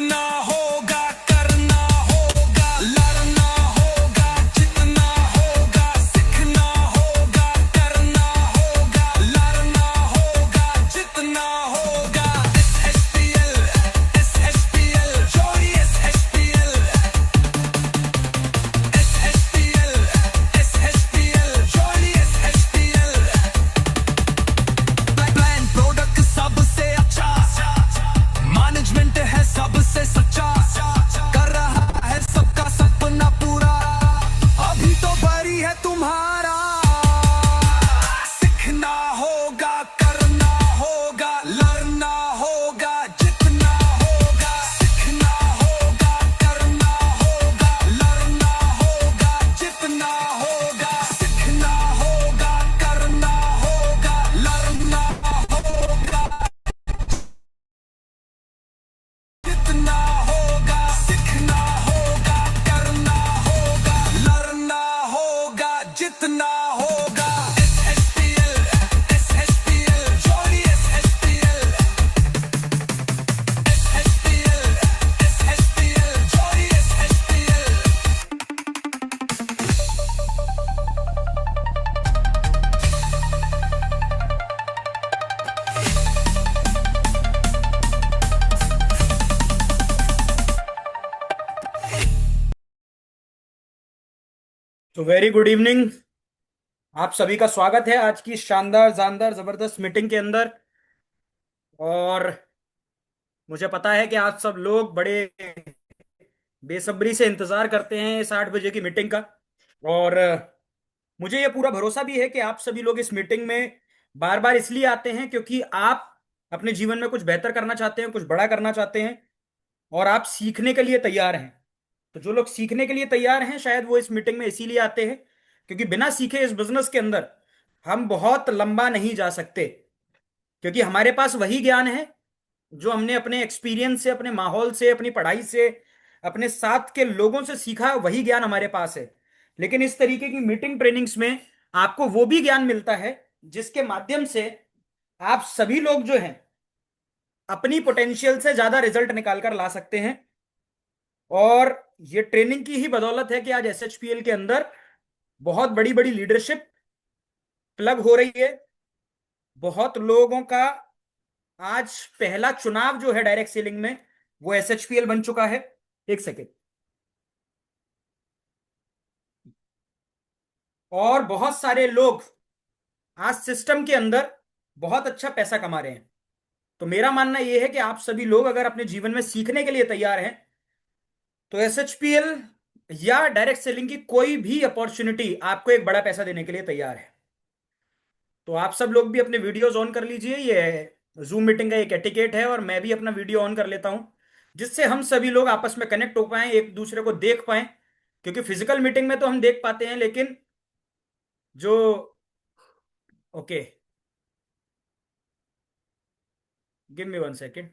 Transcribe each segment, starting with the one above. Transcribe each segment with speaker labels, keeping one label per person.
Speaker 1: सीखना होगा, करना होगा, लड़ना होगा, जीतना होगा। सीखना होगा, करना होगा, लड़ना होगा, जीतना होगा। SHPL, SHPL, जोड़ी SHPL, SHPL, SHPL, जोड़ी SHPL। प्लान प्रोडक्ट सबसे अच्छा, मैनेजमेंट है सबसे सच्चा, कर रहा है सबका सपना पूरा, अभी तो बारी है तुम्हारा। सीखना होगा, करना होगा, लड़ना होगा, जीतना होगा। सीखना होगा, करना होगा, लड़ना होगा, जीतना होगा। सीखना होगा, करना होगा, लड़ना होगा, जितना होगा। सीखना होगा, करना होगा, लड़ना होगा, जितना होगा। SHPL, SHPL, जोड़ी SHPL, SHPL, SHPL, जोड़ी SHPL।
Speaker 2: तो वेरी गुड इवनिंग। आप सभी का स्वागत है आज की शानदार जानदार जबरदस्त मीटिंग के अंदर। और मुझे पता है कि आप सब लोग बड़े बेसब्री से इंतजार करते हैं इस 8 बजे की मीटिंग का। और मुझे ये पूरा भरोसा भी है कि आप सभी लोग इस मीटिंग में बार बार इसलिए आते हैं क्योंकि आप अपने जीवन में कुछ बेहतर करना चाहते हैं, कुछ बड़ा करना चाहते हैं, और आप सीखने के लिए तैयार हैं। तो जो लोग सीखने के लिए तैयार हैं शायद वो इस मीटिंग में इसीलिए आते हैं, क्योंकि बिना सीखे इस बिजनेस के अंदर हम बहुत लंबा नहीं जा सकते। क्योंकि हमारे पास वही ज्ञान है जो हमने अपने एक्सपीरियंस से, अपने माहौल से, अपनी पढ़ाई से, अपने साथ के लोगों से सीखा, वही ज्ञान हमारे पास है। लेकिन इस तरीके की मीटिंग ट्रेनिंग्स में आपको वो भी ज्ञान मिलता है जिसके माध्यम से आप सभी लोग जो हैं अपनी पोटेंशियल से ज्यादा रिजल्ट निकाल कर ला सकते हैं। और ये ट्रेनिंग की ही बदौलत है कि आज SHPL के अंदर बहुत बड़ी बड़ी लीडरशिप प्लग हो रही है। बहुत लोगों का आज पहला चुनाव जो है डायरेक्ट सेलिंग में वो SHPL बन चुका है। एक सेकेंड। और बहुत सारे लोग आज सिस्टम के अंदर बहुत अच्छा पैसा कमा रहे हैं। तो मेरा मानना यह है कि आप सभी लोग अगर अपने जीवन में सीखने के लिए तैयार हैं तो SHPL या डायरेक्ट सेलिंग की कोई भी अपॉर्चुनिटी आपको एक बड़ा पैसा देने के लिए तैयार है। तो आप सब लोग भी अपने वीडियोस ऑन कर लीजिए। ये जूम मीटिंग का एक एटिकेट है और मैं भी अपना वीडियो ऑन कर लेता हूं, जिससे हम सभी लोग आपस में कनेक्ट हो पाए, एक दूसरे को देख पाए। क्योंकि फिजिकल मीटिंग में तो हम देख पाते हैं, लेकिन जो ओके, गिव मी 1 सेकेंड।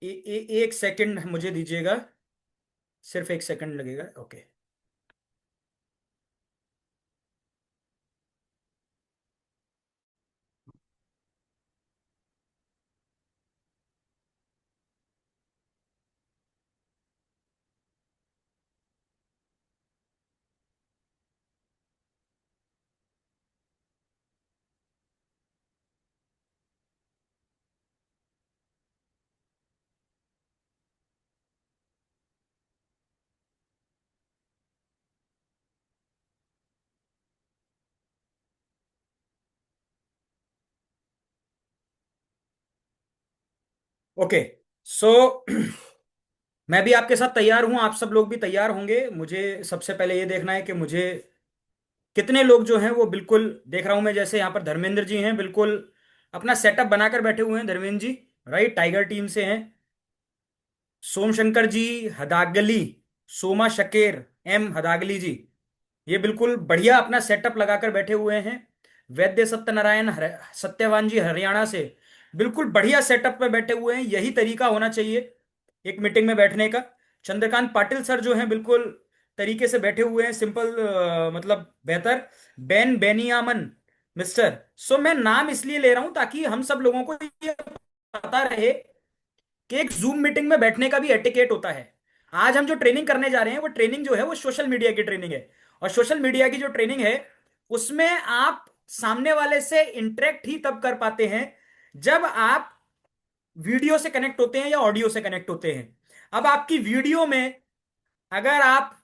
Speaker 2: एक सेकंड मुझे दीजिएगा, सिर्फ 1 सेकंड लगेगा। ओके। ओके। सो मैं भी आपके साथ तैयार हूं, आप सब लोग भी तैयार होंगे। मुझे सबसे पहले ये देखना है कि मुझे कितने लोग जो हैं वो बिल्कुल देख रहा हूं मैं। जैसे यहाँ पर धर्मेंद्र जी हैं, बिल्कुल अपना सेटअप बनाकर बैठे हुए हैं Dharmendra ji, right, tiger team से हैं। सोमशंकर जी हदागली, सोमा शकेर एम हदागली जी, ये बिल्कुल बढ़िया अपना सेटअप लगाकर बैठे हुए हैं। वैद्य सत्यनारायण सत्यवान जी हरियाणा से बिल्कुल बढ़िया सेटअप पे बैठे हुए हैं। यही तरीका होना चाहिए एक मीटिंग में बैठने का। चंद्रकांत पाटिल सर जो हैं बिल्कुल तरीके से बैठे हुए हैं, सिंपल, मतलब बेहतर। Ben बेनियामन mister. सो मैं नाम इसलिए ले रहा हूं ताकि हम सब लोगों को ये पता रहे कि एक जूम मीटिंग में बैठने का भी एटिकेट होता है। आज हम जो ट्रेनिंग करने जा रहे हैं वो ट्रेनिंग जो है वो सोशल मीडिया की ट्रेनिंग है। और सोशल मीडिया की जो ट्रेनिंग है उसमें आप सामने वाले से इंटरेक्ट ही तब कर पाते हैं जब आप वीडियो से कनेक्ट होते हैं या ऑडियो से कनेक्ट होते हैं। अब आपकी वीडियो में अगर आप,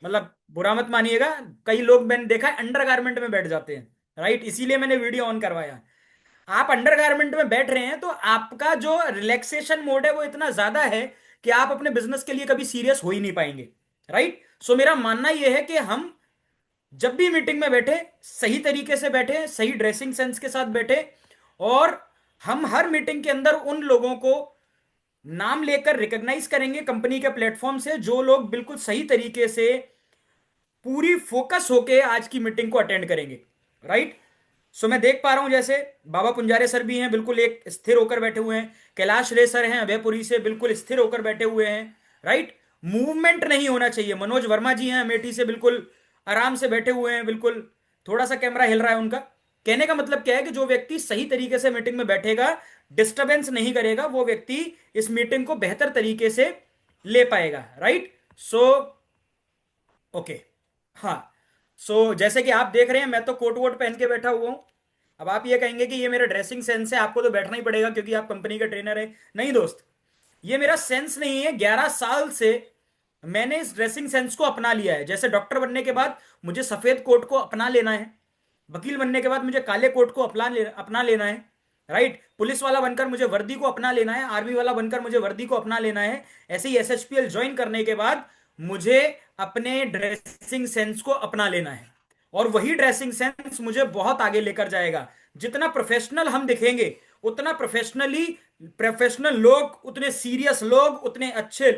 Speaker 2: मतलब बुरा मत मानिएगा, कई लोग मैंने देखा है अंडरगारमेंट में बैठ जाते हैं, राइट, इसीलिए मैंने वीडियो ऑन करवाया। आप अंडरगारमेंट में बैठ रहे हैं तो आपका जो रिलैक्सेशन मोड है वो इतना ज्यादा है कि आप अपने बिजनेस के लिए कभी सीरियस हो ही नहीं पाएंगे, राइट। सो मेरा मानना यह है कि हम जब भी मीटिंग में बैठे सही तरीके से बैठे, सही ड्रेसिंग सेंस के साथ बैठे, और हम हर मीटिंग के अंदर उन लोगों को नाम लेकर रिकॉग्नाइज करेंगे कंपनी के प्लेटफॉर्म से जो लोग बिल्कुल सही तरीके से पूरी फोकस होके आज की मीटिंग को अटेंड करेंगे, राइट। सो मैं देख पा रहा हूं जैसे बाबा पुंजारे सर भी हैं, बिल्कुल एक स्थिर होकर बैठे हुए हैं। कैलाश रे सर हैं अभयपुरी से, बिल्कुल स्थिर होकर बैठे हुए हैं, राइट। मूवमेंट नहीं होना चाहिए। मनोज वर्मा जी हैं अमेठी से, बिल्कुल आराम से बैठे हुए हैं, बिल्कुल थोड़ा सा कैमरा हिल रहा है उनका। कहने का मतलब क्या है कि जो व्यक्ति सही तरीके से मीटिंग में बैठेगा, डिस्टरबेंस नहीं करेगा, वो व्यक्ति इस मीटिंग को बेहतर तरीके से ले पाएगा, राइट। सो ओके, हाँ। सो जैसे कि आप देख रहे हैं मैं तो कोट वोट पहन के बैठा हुआ हूं। अब आप ये कहेंगे कि ये मेरा ड्रेसिंग सेंस है, आपको तो बैठना ही पड़ेगा क्योंकि आप कंपनी का ट्रेनर है। नहीं दोस्त, ये मेरा सेंस नहीं है। 11 साल से मैंने इस ड्रेसिंग सेंस को अपना लिया है। जैसे डॉक्टर बनने के बाद मुझे सफेद कोट को अपना लेना है, वकील बनने के बाद मुझे काले कोट को अपना लेना है, राइट। पुलिस वाला बनकर मुझे वर्दी को अपना लेना है, आर्मी वाला बनकर मुझे वर्दी को अपना लेना है। ऐसे ही एसएचपीएल ज्वाइन करने के बाद मुझे अपने ड्रेसिंग सेंस को अपना लेना है, और वही ड्रेसिंग सेंस मुझे बहुत आगे लेकर जाएगा। जितना प्रोफेशनल हम दिखेंगे उतना प्रोफेशनल लोग, उतने सीरियस लोग, उतने अच्छे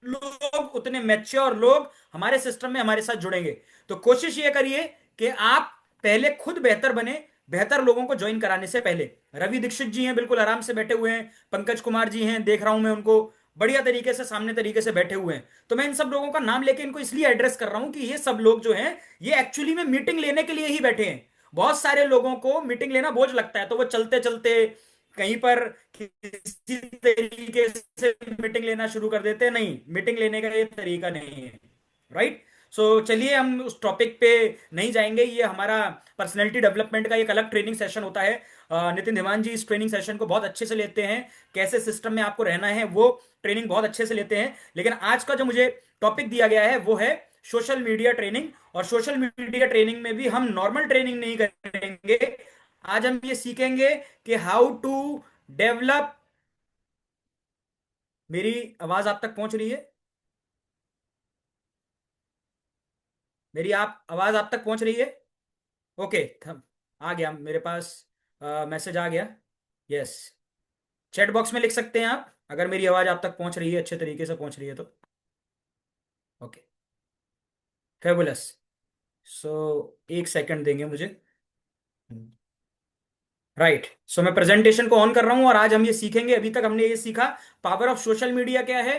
Speaker 2: लोग, उतने मैच्योर लोग हमारे सिस्टम में हमारे साथ जुड़ेंगे। तो कोशिश ये करिए कि आप पहले खुद बेहतर बने, बेहतर लोगों को ज्वाइन कराने से पहले। रवि दीक्षित जी हैं, बिल्कुल आराम से बैठे हुए हैं। पंकज कुमार जी हैं, देख रहा हूं मैं उनको, बढ़िया तरीके से सामने तरीके से बैठे हुए हैं। तो मैं इन सब लोगों का नाम लेके इनको इसलिए एड्रेस कर रहा हूं कि ये सब लोग जो हैं ये एक्चुअली में मीटिंग लेने के लिए ही बैठे हैं। बहुत सारे लोगों को मीटिंग लेना बोझ लगता है तो वो चलते चलते कहीं पर किसी तरीके से मीटिंग लेना शुरू कर देते हैं। नहीं, मीटिंग लेने का ये तरीका नहीं है, राइट। सो चलिए हम उस टॉपिक पे नहीं जाएंगे। ये हमारा पर्सनैलिटी डेवलपमेंट का एक अलग ट्रेनिंग सेशन होता है। नितिन धीमान जी इस ट्रेनिंग सेशन को बहुत अच्छे से लेते हैं, कैसे सिस्टम में आपको रहना है वो ट्रेनिंग बहुत अच्छे से लेते हैं। लेकिन आज का जो मुझे टॉपिक दिया गया है वो है सोशल मीडिया ट्रेनिंग। और सोशल मीडिया ट्रेनिंग में भी हम नॉर्मल ट्रेनिंग नहीं करेंगे। आज हम ये सीखेंगे कि हाउ टू डेवलप। मेरी आवाज आप तक पहुंच रही है? मेरी आप आवाज आप तक पहुंच रही है? ओके, आ गया मेरे पास, मैसेज आ गया। यस, चैट बॉक्स में लिख सकते हैं आप अगर मेरी आवाज आप तक पहुंच रही है, अच्छे तरीके से पहुंच रही है तो। Okay, fabulous. सो एक सेकंड देंगे मुझे। राइट, सो मैं प्रेजेंटेशन को ऑन कर रहा हूं और आज हम ये सीखेंगे। अभी तक हमने ये सीखा पावर ऑफ सोशल मीडिया क्या है,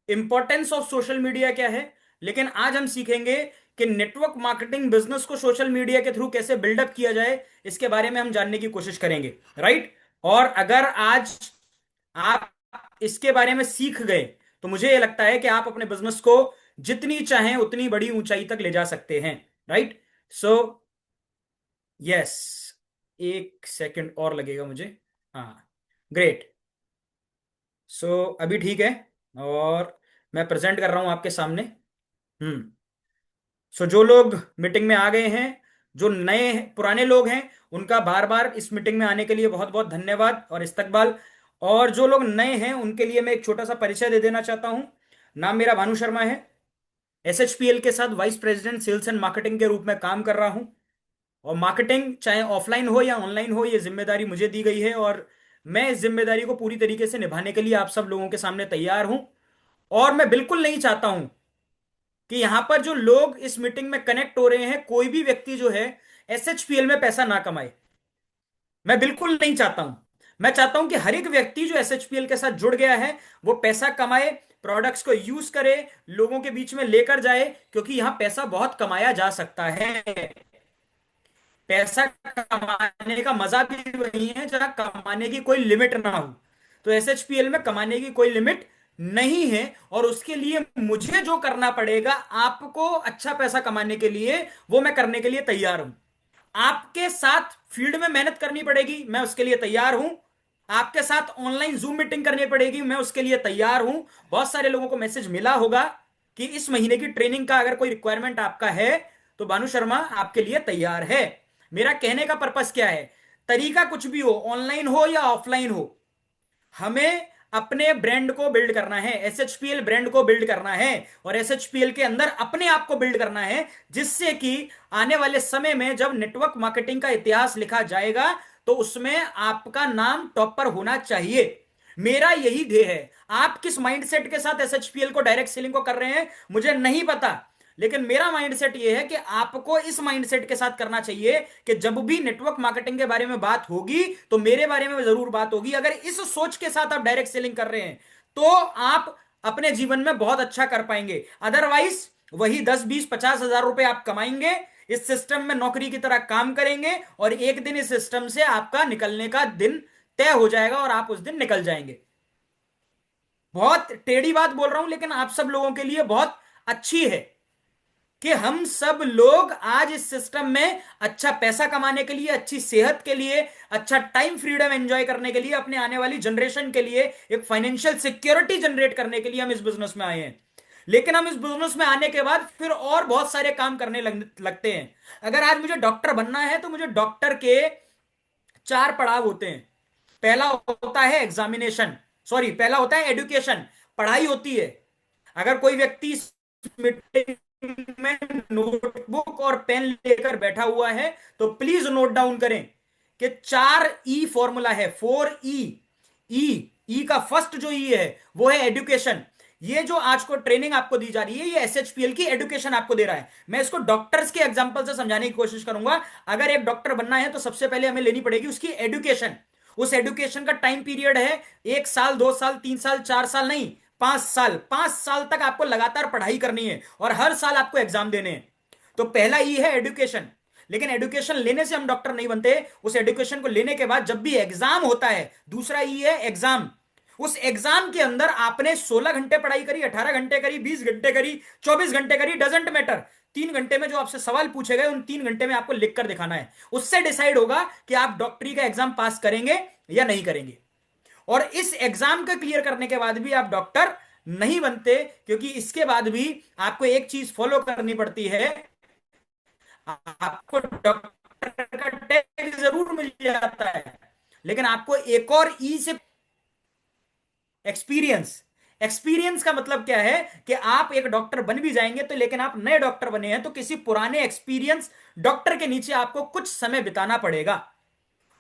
Speaker 2: इंपॉर्टेंस ऑफ सोशल मीडिया क्या है। लेकिन आज हम सीखेंगे कि नेटवर्क मार्केटिंग बिजनेस को सोशल मीडिया के थ्रू कैसे बिल्डअप किया जाए, इसके बारे में हम जानने की कोशिश करेंगे, राइट। और अगर आज आप इसके बारे में सीख गए तो मुझे ये लगता है कि आप अपने बिजनेस को जितनी चाहें उतनी बड़ी ऊंचाई तक ले जा सकते हैं, राइट। सो यस, एक सेकंड और लगेगा मुझे। हाँ, ग्रेट। सो अभी ठीक है, और मैं प्रेजेंट कर रहा हूं आपके सामने। हम्म। सो जो लोग मीटिंग में आ गए हैं, जो नए पुराने लोग हैं, उनका बार बार इस मीटिंग में आने के लिए बहुत बहुत धन्यवाद और इस्तकबाल। और जो लोग नए हैं उनके लिए मैं एक छोटा सा परिचय दे देना चाहता हूं। नाम मेरा भानु शर्मा है। एसएचपीएल के साथ vice president sales and marketing के रूप में काम कर रहा हूं। और मार्केटिंग चाहे ऑफलाइन हो या ऑनलाइन हो, ये जिम्मेदारी मुझे दी गई है, और मैं इस जिम्मेदारी को पूरी तरीके से निभाने के लिए आप सब लोगों के सामने तैयार हूं। और मैं बिल्कुल नहीं चाहता हूं कि यहां पर जो लोग इस मीटिंग में कनेक्ट हो रहे हैं कोई भी व्यक्ति जो है एसएचपीएल में पैसा ना कमाए। मैं बिल्कुल नहीं चाहता हूं। मैं चाहता हूं कि हर एक व्यक्ति जो एसएचपीएल के साथ जुड़ गया है वो पैसा कमाए, प्रोडक्ट्स को यूज करे, लोगों के बीच में लेकर जाए, क्योंकि यहां पैसा बहुत कमाया जा सकता है। पैसा कमाने का मजा भी वही है जहां कमाने की कोई लिमिट ना हो। तो एसएचपीएल में कमाने की कोई लिमिट नहीं है। और उसके लिए मुझे जो करना पड़ेगा आपको अच्छा पैसा कमाने के लिए, वो मैं करने के लिए तैयार हूं। आपके साथ फील्ड में मेहनत करनी पड़ेगी, मैं उसके लिए तैयार हूं। आपके साथ ऑनलाइन जूम मीटिंग करनी पड़ेगी, मैं उसके लिए तैयार हूं। बहुत सारे लोगों को मैसेज मिला होगा कि इस महीने की ट्रेनिंग का अगर कोई रिक्वायरमेंट आपका है तो भानु शर्मा आपके लिए तैयार है। मेरा कहने का पर्पस क्या है, तरीका कुछ भी हो, ऑनलाइन हो या ऑफलाइन हो, हमें अपने ब्रांड को बिल्ड करना है, एसएचपीएल ब्रांड को बिल्ड करना है, और एसएचपीएल के अंदर अपने आप को बिल्ड करना है, जिससे कि आने वाले समय में जब नेटवर्क मार्केटिंग का इतिहास लिखा जाएगा तो उसमें आपका नाम टॉप पर होना चाहिए। मेरा यही ध्येय है। आप किस माइंडसेट के साथ एसएचपीएल को, डायरेक्ट सेलिंग को कर रहे हैं मुझे नहीं पता, लेकिन मेरा माइंडसेट यह है कि आपको इस माइंडसेट के साथ करना चाहिए कि जब भी नेटवर्क मार्केटिंग के बारे में बात होगी तो मेरे बारे में जरूर बात होगी। अगर इस सोच के साथ आप डायरेक्ट सेलिंग कर रहे हैं तो आप अपने जीवन में बहुत अच्छा कर पाएंगे। अदरवाइज वही 10 20 50 हजार रुपए आप कमाएंगे, इस सिस्टम में नौकरी की तरह काम करेंगे, और एक दिन इस सिस्टम से आपका निकलने का दिन तय हो जाएगा और आप उस दिन निकल जाएंगे। बहुत टेढ़ी बात बोल रहा हूं, लेकिन आप सब लोगों के लिए बहुत अच्छी है कि हम सब लोग आज इस सिस्टम में अच्छा पैसा कमाने के लिए, अच्छी सेहत के लिए, अच्छा टाइम फ्रीडम एंजॉय करने के लिए, अपने आने वाली जनरेशन के लिए एक फाइनेंशियल सिक्योरिटी जनरेट करने के लिए हम इस बिजनेस में आए हैं। लेकिन हम इस बिजनेस में आने के बाद फिर और बहुत सारे काम करने लगते हैं। अगर आज मुझे डॉक्टर बनना है तो मुझे डॉक्टर के 4 पड़ाव होते हैं। पहला होता है एग्जामिनेशन, सॉरी, पहला होता है एडुकेशन, पढ़ाई होती है। अगर कोई व्यक्ति मीटिंग में नोटबुक और पेन लेकर बैठा हुआ है तो प्लीज नोट डाउन करें कि 4 ई फॉर्मूला है, 4 ई। ई का फर्स्ट जो ई है वो है एडुकेशन। ये जो आज को ट्रेनिंग आपको दी जा रही है, ये एसएचपीएल की एडुकेशन आपको दे रहा है। मैं इसको डॉक्टर्स के एग्जांपल से समझाने की कोशिश करूंगा। अगर एक डॉक्टर बनना है तो सबसे पहले हमें लेनी पड़ेगी उसकी एडुकेशन। उस एडुकेशन का टाइम पीरियड है 1 साल, 2 साल, 3 साल, 4 साल नहीं, 5 साल। 5 साल तक आपको लगातार पढ़ाई करनी है और हर साल आपको एग्जाम देने हैं। तो पहला ई है एडुकेशन। लेकिन एडुकेशन लेने से हम डॉक्टर नहीं बनते, उस एडुकेशन को लेने के बाद जब भी एग्जाम होता है, दूसरा ई है एग्जाम। उस एग्जाम के अंदर आपने 16 घंटे पढ़ाई करी, 18 घंटे करी, 20 घंटे करी, 24 घंटे करी, डजेंट मैटर। 3 घंटे में जो आपसे सवाल पूछे गए उन 3 घंटे में आपको लिख कर दिखाना है। उससे डिसाइड होगा कि आप डॉक्टरी का एग्जाम पास करेंगे या नहीं करेंगे। और इस एग्जाम का क्लियर करने के बाद भी आप डॉक्टर नहीं बनते, क्योंकि इसके बाद भी आपको एक चीज फॉलो करनी पड़ती है। आपको डॉक्टर का टैग जरूर मिल जाता है, लेकिन आपको एक और ई से एक्सपीरियंस। एक्सपीरियंस का मतलब क्या है कि आप एक डॉक्टर बन भी जाएंगे तो, लेकिन आप नए डॉक्टर बने हैं तो किसी पुराने एक्सपीरियंस डॉक्टर के नीचे आपको कुछ समय बिताना पड़ेगा।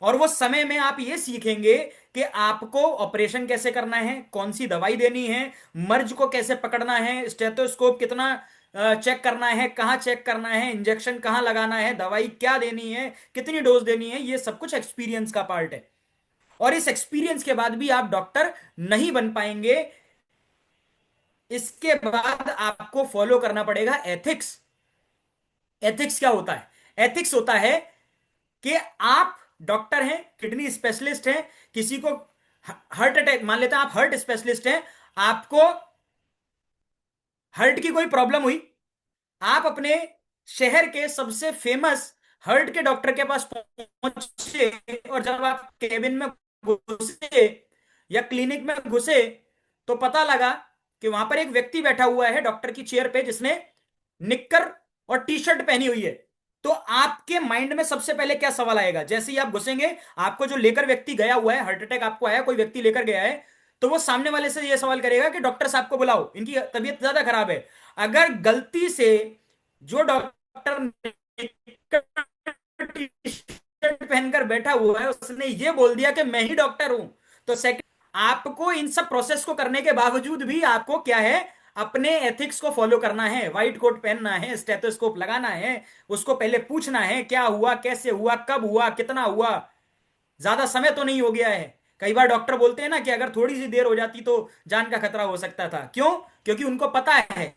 Speaker 2: और वो समय में आप ये सीखेंगे कि आपको ऑपरेशन कैसे करना है, कौन सी दवाई देनी है, मर्ज को कैसे पकड़ना है, स्टेथोस्कोप कितना चेक करना है, कहां चेक करना है, इंजेक्शन कहां लगाना है, दवाई क्या देनी है, कितनी डोज देनी है। ये सब कुछ एक्सपीरियंस का पार्ट है। और इस एक्सपीरियंस के बाद भी आप डॉक्टर नहीं बन पाएंगे। इसके बाद आपको फॉलो करना पड़ेगा एथिक्स। एथिक्स क्या होता है? एथिक्स होता है कि आप डॉक्टर हैं, किडनी स्पेशलिस्ट हैं, किसी को हार्ट अटैक, मान लेते हैं आप हार्ट स्पेशलिस्ट हैं, आपको हार्ट की कोई प्रॉब्लम हुई, आप अपने शहर के सबसे फेमस हार्ट के डॉक्टर के पास पहुंचे, और जब आप केबिन में घुसे या क्लिनिक में घुसे तो पता लगा कि वहां पर एक व्यक्ति बैठा हुआ है डॉक्टर की चेयर पे, जिसने निक्कर और टी शर्ट पहनी हुई है। तो आपके माइंड में सबसे पहले क्या सवाल आएगा? जैसे ही आप घुसेंगे, आपको जो लेकर व्यक्ति गया हुआ है, हार्ट अटैक आपको आया, कोई व्यक्ति लेकर गया है, तो वो सामने वाले से यह सवाल करेगा कि डॉक्टर साहब को बुलाओ, इनकी तबीयत ज्यादा खराब है। अगर गलती से जो डॉक्टर टी शर्ट पहनकर बैठा हुआ है उसने ये बोल दिया कि मैं ही डॉक्टर हूं, तो सेकंड, आपको इन सब प्रोसेस को करने के बावजूद भी आपको क्या है, अपने एथिक्स को फॉलो करना है। व्हाइट कोट पहनना है, स्टेथोस्कोप लगाना है, उसको पहले पूछना है क्या हुआ, कैसे हुआ, कब हुआ, कितना हुआ, ज्यादा समय तो नहीं हो गया है। कई बार डॉक्टर बोलते हैं ना कि अगर थोड़ी सी देर हो जाती तो जान का खतरा हो सकता था। क्यों? क्योंकि उनको पता है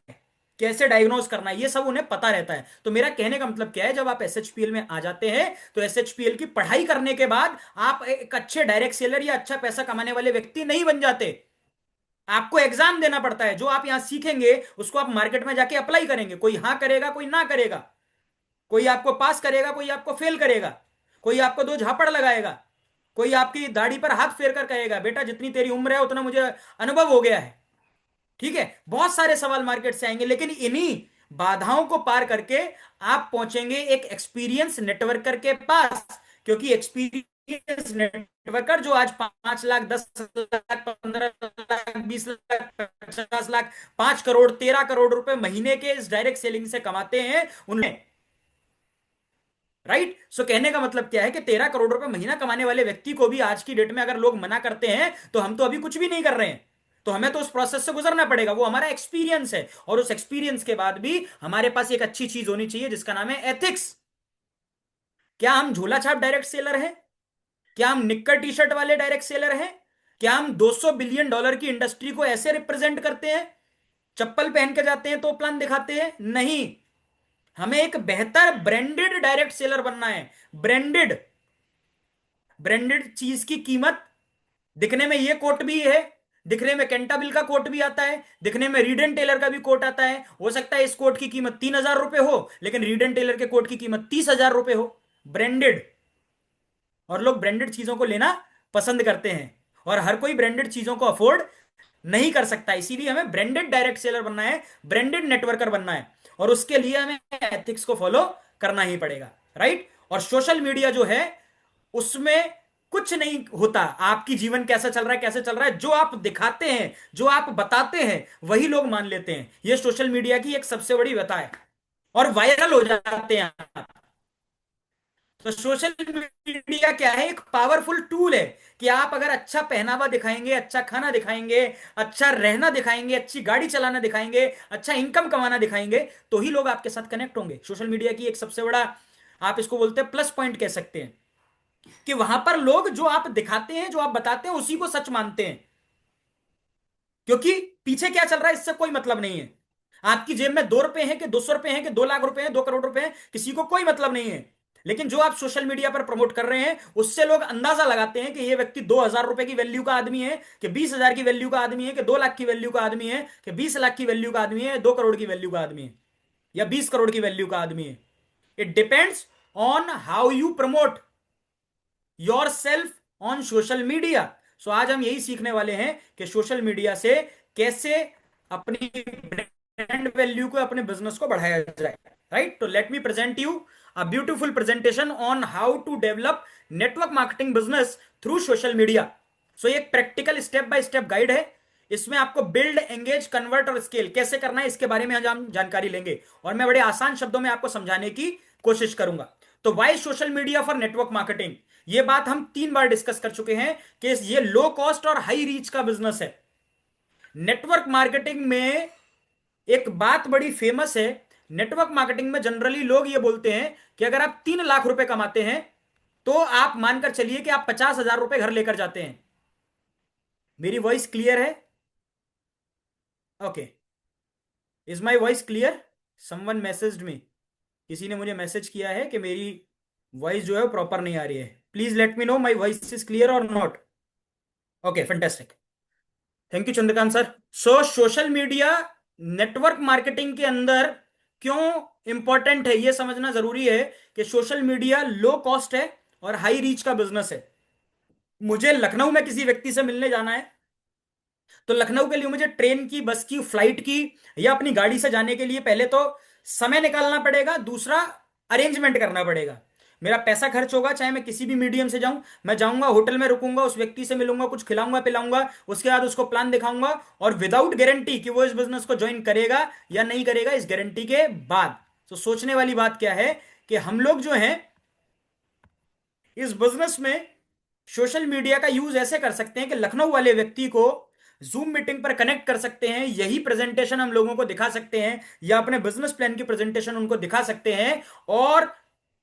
Speaker 2: कैसे डायग्नोज करना है, ये सब उन्हें पता रहता है। तो मेरा कहने का मतलब क्या है, जब आप एसएचपीएल में आ जाते हैं तो एसएचपीएल की पढ़ाई करने के बाद आप एक अच्छे डायरेक्ट सेलर या अच्छा पैसा कमाने वाले व्यक्ति नहीं बन जाते। आपको एग्जाम देना पड़ता है। जो आप यहां सीखेंगे उसको आप मार्केट में जाके अप्लाई करेंगे। कोई हाँ करेगा, कोई ना करेगा, कोई आपको पास करेगा, कोई आपको फेल करेगा, कोई आपको दो झापड़ लगाएगा, कोई आपकी दाढ़ी पर हाथ फेर कर कहेगा बेटा जितनी तेरी उम्र है उतना मुझे अनुभव हो गया है। ठीक है, बहुत सारे सवाल मार्केट से आएंगे, लेकिन इन्हीं बाधाओं को पार करके आप पहुंचेंगे एक एक्सपीरियंस नेटवर्कर के पास। क्योंकि एक्सपीरियंस नेटवर्कर जो आज 5 लाख, 10 लाख, 15 लाख, 20 लाख, 50 लाख, 5 करोड़, 13 करोड़ रुपए महीने के इस डायरेक्ट सेलिंग से कमाते हैं उन्हें, राइट। सो कहने का मतलब क्या है कि 13 करोड़ रुपए महीना कमाने वाले व्यक्ति को भी आज की डेट में अगर लोग मना करते हैं तो हम तो अभी कुछ भी नहीं कर रहे हैं। तो हमें तो उस प्रोसेस से गुजरना पड़ेगा, वो हमारा एक्सपीरियंस है। और उस एक्सपीरियंस के बाद भी हमारे पास एक अच्छी चीज होनी चाहिए जिसका नाम है एथिक्स। क्या हम झोला छाप डायरेक्ट सेलर हैं? क्या हम निक्कर टी शर्ट वाले डायरेक्ट सेलर हैं? क्या हम 200 बिलियन डॉलर की इंडस्ट्री को ऐसे रिप्रेजेंट करते हैं, चप्पल पहन के जाते हैं तो प्लान दिखाते हैं? नहीं, हमें एक बेहतर ब्रांडेड डायरेक्ट सेलर बनना है। ब्रांडेड, ब्रांडेड चीज की कीमत, दिखने में ये कोट भी है, दिखने में कैंटाबिल का कोट भी आता है, दिखने में रीड एंड टेलर का भी कोट आता है। हो सकता है इस कोट की कीमत 3,000 रुपए हो, लेकिन रीड एंड टेलर के कोट की कीमत 30,000 रुपए हो। ब्रांडेड। और लोग ब्रांडेड चीजों को लेना पसंद करते हैं, और हर कोई ब्रांडेड चीजों को अफोर्ड नहीं कर सकता। इसीलिए हमें ब्रांडेड डायरेक्ट सेलर बनना है, ब्रांडेड नेटवर्कर बनना है, और उसके लिए हमें एथिक्स को फॉलो करना ही पड़ेगा, राइट। और सोशल मीडिया जो है उसमें कुछ नहीं होता। आपकी जीवन कैसा चल रहा है, कैसे चल रहा है, जो आप दिखाते हैं, जो आप बताते हैं वही लोग मान लेते हैं। यह सोशल मीडिया की एक सबसे बड़ी व्यथा है, और वायरल हो जाते हैं आप। तो सोशल मीडिया क्या है, एक पावरफुल टूल है कि आप अगर अच्छा पहनावा दिखाएंगे, अच्छा खाना दिखाएंगे, अच्छा रहना दिखाएंगे, अच्छी गाड़ी चलाना दिखाएंगे, अच्छा इनकम कमाना दिखाएंगे, तो ही लोग आपके साथ कनेक्ट होंगे। सोशल मीडिया की एक सबसे बड़ा, आप इसको बोलते हैं प्लस पॉइंट कह सकते हैं, कि वहां पर लोग जो आप दिखाते हैं, जो आप बताते हैं उसी को सच मानते हैं। क्योंकि पीछे क्या चल रहा है इससे कोई मतलब नहीं है। आपकी जेब में 2 रुपए हैं कि 200 रुपए हैं कि 2 लाख रुपए हैं, 2 करोड़ रुपए हैं, किसी को कोई मतलब नहीं है। लेकिन जो आप सोशल मीडिया पर प्रमोट कर रहे हैं उससे लोग अंदाजा लगाते हैं कि ये व्यक्ति 2,000 रुपए की वैल्यू का आदमी है, कि 20,000 की वैल्यू का आदमी है, कि 2 लाख की वैल्यू का आदमी है, कि 20 लाख की वैल्यू का आदमी है, 2 करोड़ की वैल्यू का आदमी है, या 20 करोड़ की वैल्यू का आदमी है। It depends on how you promote yourself on social media. So आज हम यही सीखने वाले हैं कि सोशल मीडिया से कैसे अपनी ब्रांड वैल्यू को, अपने बिजनेस को बढ़ाया जाए, राइट। तो let me present you a beautiful presentation on how to develop network marketing business through social media. So ये एक practical step by step guide है। इसमें आपको बिल्ड, एंगेज, कन्वर्ट और स्केल कैसे करना है इसके बारे में आज हम जानकारी लेंगे, और मैं बड़े आसान शब्दों में आपको समझाने की कोशिश करूंगा। तो why social media for network marketing, ये बात हम 3 बार डिस्कस कर चुके हैं कि ये लो कॉस्ट और हाई रीच का बिजनेस है। नेटवर्क मार्केटिंग में एक बात बड़ी फेमस है। नेटवर्क मार्केटिंग में जनरली लोग ये बोलते हैं कि अगर आप 3 लाख रुपए कमाते हैं तो आप मानकर चलिए कि आप 50,000 रुपए घर लेकर जाते हैं। मेरी वॉइस क्लियर है? Okay, is my voice clear? Someone messaged me, किसी ने मुझे मैसेज किया है कि मेरी वॉइस जो है प्रॉपर नहीं आ रही है। Please let me know my voice is clear और not. Okay, fantastic, thank you Chandrakant sir. So social media network marketing के अंदर क्यों इंपॉर्टेंट है, यह समझना जरूरी है कि सोशल मीडिया लो कॉस्ट है और हाई रीच का बिजनेस है। मुझे लखनऊ में किसी व्यक्ति से मिलने जाना है, तो लखनऊ के लिए मुझे ट्रेन की, बस की, फ्लाइट की या अपनी गाड़ी से जाने के लिए पहले तो समय निकालना पड़ेगा, दूसरा अरेंजमेंट करना पड़ेगा। मेरा पैसा खर्च होगा, चाहे मैं किसी भी मीडियम से जाऊं। मैं जाऊंगा, होटल में रुकूंगा, उस व्यक्ति से मिलूंगा, कुछ खिलाऊंगा पिलाऊंगा, उसके बाद उसको प्लान दिखाऊंगा, और विदाउट गारंटी कि वो इस बिजनेस को ज्वाइन करेगा या नहीं करेगा, इस गारंटी के बाद। तो सोचने वाली बात क्या है कि हम लोग जो हैं इस बिजनेस में सोशल मीडिया का यूज ऐसे कर सकते हैं कि लखनऊ वाले व्यक्ति को जूम मीटिंग पर कनेक्ट कर सकते हैं, यही प्रेजेंटेशन हम लोगों को दिखा सकते हैं, या अपने बिजनेस प्लान की प्रेजेंटेशन उनको दिखा सकते हैं, और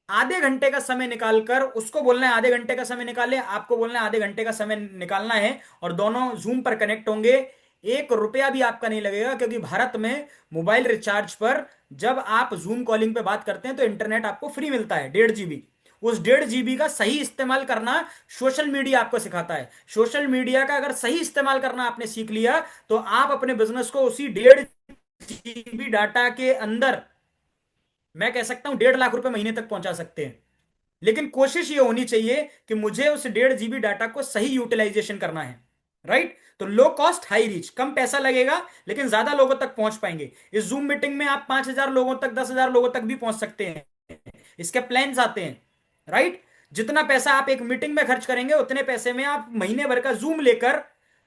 Speaker 2: आधे घंटे का समय निकालकर उसको बोलना है आधे घंटे का समय निकाले, आपको बोलना है आधे घंटे का समय निकालना है, और दोनों जूम पर कनेक्ट होंगे। 1 रुपया भी आपका नहीं लगेगा, क्योंकि भारत में मोबाइल रिचार्ज पर जब आप जूम कॉलिंग पे बात करते हैं तो इंटरनेट आपको फ्री मिलता है, 1.5 GB। उस 1.5 GB का सही इस्तेमाल करना सोशल मीडिया आपको सिखाता है। सोशल मीडिया का अगर सही इस्तेमाल करना आपने सीख लिया तो आप अपने बिजनेस को उसी 1.5 GB डाटा के अंदर, मैं कह सकता हूं, 1.5 लाख रुपए महीने तक पहुंचा सकते हैं। लेकिन कोशिश ये होनी चाहिए कि मुझे उस 1.5 GB डाटा को सही यूटिलाइजेशन करना है। राइट? तो लो कॉस्ट हाई रीच, कम पैसा लगेगा लेकिन ज्यादा लोगों तक पहुंच पाएंगे। इस जूम मीटिंग में आप 5,000 लोगों तक, 10,000 लोगों तक भी पहुंच सकते हैं। इसके प्लान्स आते हैं। राइट? जितना पैसा आप एक मीटिंग में खर्च करेंगे उतने पैसे में आप महीने भर का जूम लेकर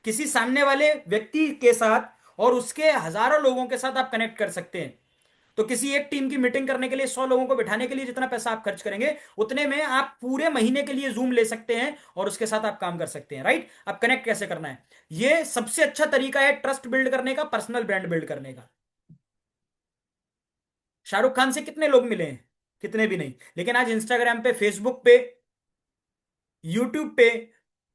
Speaker 2: किसी सामने वाले व्यक्ति के साथ और उसके हजारों लोगों के साथ आप कनेक्ट कर सकते हैं। तो किसी एक टीम की मीटिंग करने के लिए 100 लोगों को बिठाने के लिए जितना पैसा आप खर्च करेंगे उतने में आप पूरे महीने के लिए जूम ले सकते हैं और उसके साथ आप काम कर सकते हैं। राइट? अब कनेक्ट कैसे करना है, ये सबसे अच्छा तरीका है ट्रस्ट बिल्ड करने का, पर्सनल ब्रांड बिल्ड करने का। शाहरुख खान से कितने लोग मिले हैं? कितने भी नहीं। लेकिन आज इंस्टाग्राम पे, फेसबुक पे, यूट्यूब पे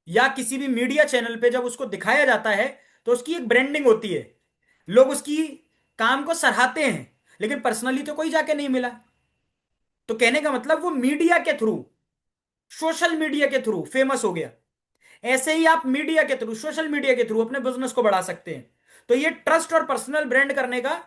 Speaker 2: या किसी भी मीडिया चैनल पे जब उसको दिखाया जाता है तो उसकी एक ब्रांडिंग होती है, लोग उसकी काम को सराहते हैं, लेकिन पर्सनली तो कोई जाके नहीं मिला। तो कहने का मतलब वो मीडिया के थ्रू, सोशल मीडिया के थ्रू फेमस हो गया। ऐसे ही आप मीडिया के थ्रू, सोशल मीडिया के थ्रू अपने बिजनेस को बढ़ा सकते हैं। तो ये ट्रस्ट और पर्सनल ब्रांड करने का,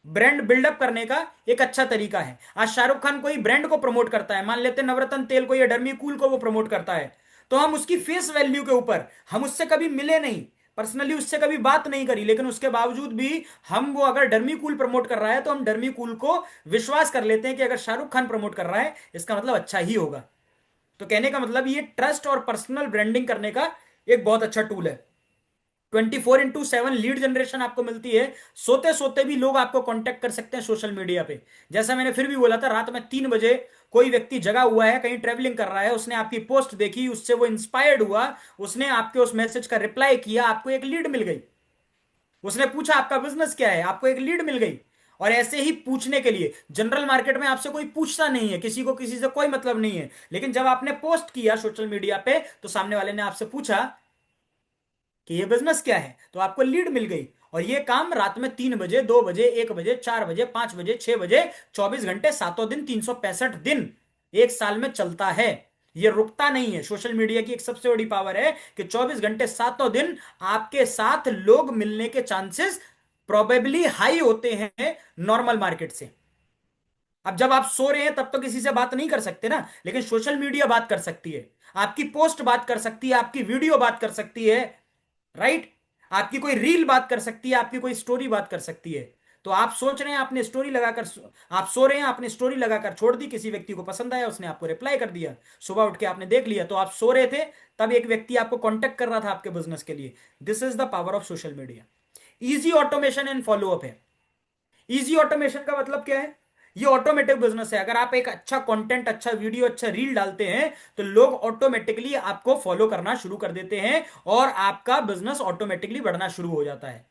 Speaker 2: ब्रांड बिल्डअप करने का एक अच्छा तरीका है। आज शाहरुख खान कोई ब्रांड को प्रमोट करता है, मान लेते हैं नवरत्न तेल को या डर्मी कूल को वो प्रमोट करता है, तो हम उसकी फेस वैल्यू के ऊपर, हम उससे कभी मिले नहीं, पर्सनली उससे कभी बात नहीं करी, लेकिन उसके बावजूद भी हम, वो अगर डर्मी कूल प्रमोट कर रहा है तो हम डर्मी कूल को विश्वास कर लेते हैं कि अगर शाहरुख खान प्रमोट कर रहा है इसका मतलब अच्छा ही होगा। तो कहने का मतलब ये ट्रस्ट और पर्सनल ब्रांडिंग करने का एक बहुत अच्छा टूल है। 24x7 लीड जनरेशन आपको मिलती है। सोते सोते भी लोग आपको कांटेक्ट कर सकते हैं सोशल मीडिया पे। जैसा मैंने फिर भी बोला था, रात में 3 बजे कोई व्यक्ति जगा हुआ है, कहीं ट्रेवलिंग कर रहा है, उसने आपकी पोस्ट देखी, उससे वो इंस्पायर्ड हुआ, उसने आपके उस मैसेज का रिप्लाई किया, आपको एक लीड मिल गई। उसने पूछा आपका बिजनेस क्या है, आपको एक लीड मिल गई। और ऐसे ही पूछने के लिए जनरल मार्केट में आपसे कोई पूछता नहीं है, किसी को किसी से कोई मतलब नहीं है, लेकिन जब आपने पोस्ट किया सोशल मीडिया पे तो सामने वाले ने आपसे पूछा कि ये बिजनेस क्या है, तो आपको लीड मिल गई। और ये काम रात में 3 बजे, 2 बजे, 1 बजे, 4 बजे, 5 बजे, 6 बजे, 24 घंटे, सातों दिन, 365 दिन एक साल में चलता है। ये रुकता नहीं है। सोशल मीडिया की एक सबसे बड़ी पावर है कि 24 घंटे, सातों दिन आपके साथ लोग मिलने के चांसेस प्रोबेबली हाई होते हैं नॉर्मल मार्केट से। अब जब आप सो रहे हैं तब तो किसी से बात नहीं कर सकते ना, लेकिन सोशल मीडिया बात कर सकती है, आपकी पोस्ट बात कर सकती है, आपकी वीडियो बात कर सकती है। राइट? आपकी कोई रील बात कर सकती है, आपकी कोई स्टोरी बात कर सकती है। तो आप सोच रहे हैं, आपने स्टोरी लगाकर, आप सो रहे हैं, आपने स्टोरी लगाकर छोड़ दी, किसी व्यक्ति को पसंद आया, उसने आपको रिप्लाई कर दिया, सुबह उठ के आपने देख लिया, तो आप सो रहे थे तब एक व्यक्ति आपको कांटेक्ट कर रहा था आपके बिजनेस के लिए। This is the power of social media. Easy automation and follow up है। इजी ऑटोमेशन का मतलब क्या है? ये ऑटोमेटिक बिजनेस है। अगर आप एक अच्छा कंटेंट, अच्छा वीडियो, अच्छा रील डालते हैं तो लोग ऑटोमेटिकली आपको फॉलो करना शुरू कर देते हैं और आपका बिजनेस ऑटोमेटिकली बढ़ना शुरू हो जाता है।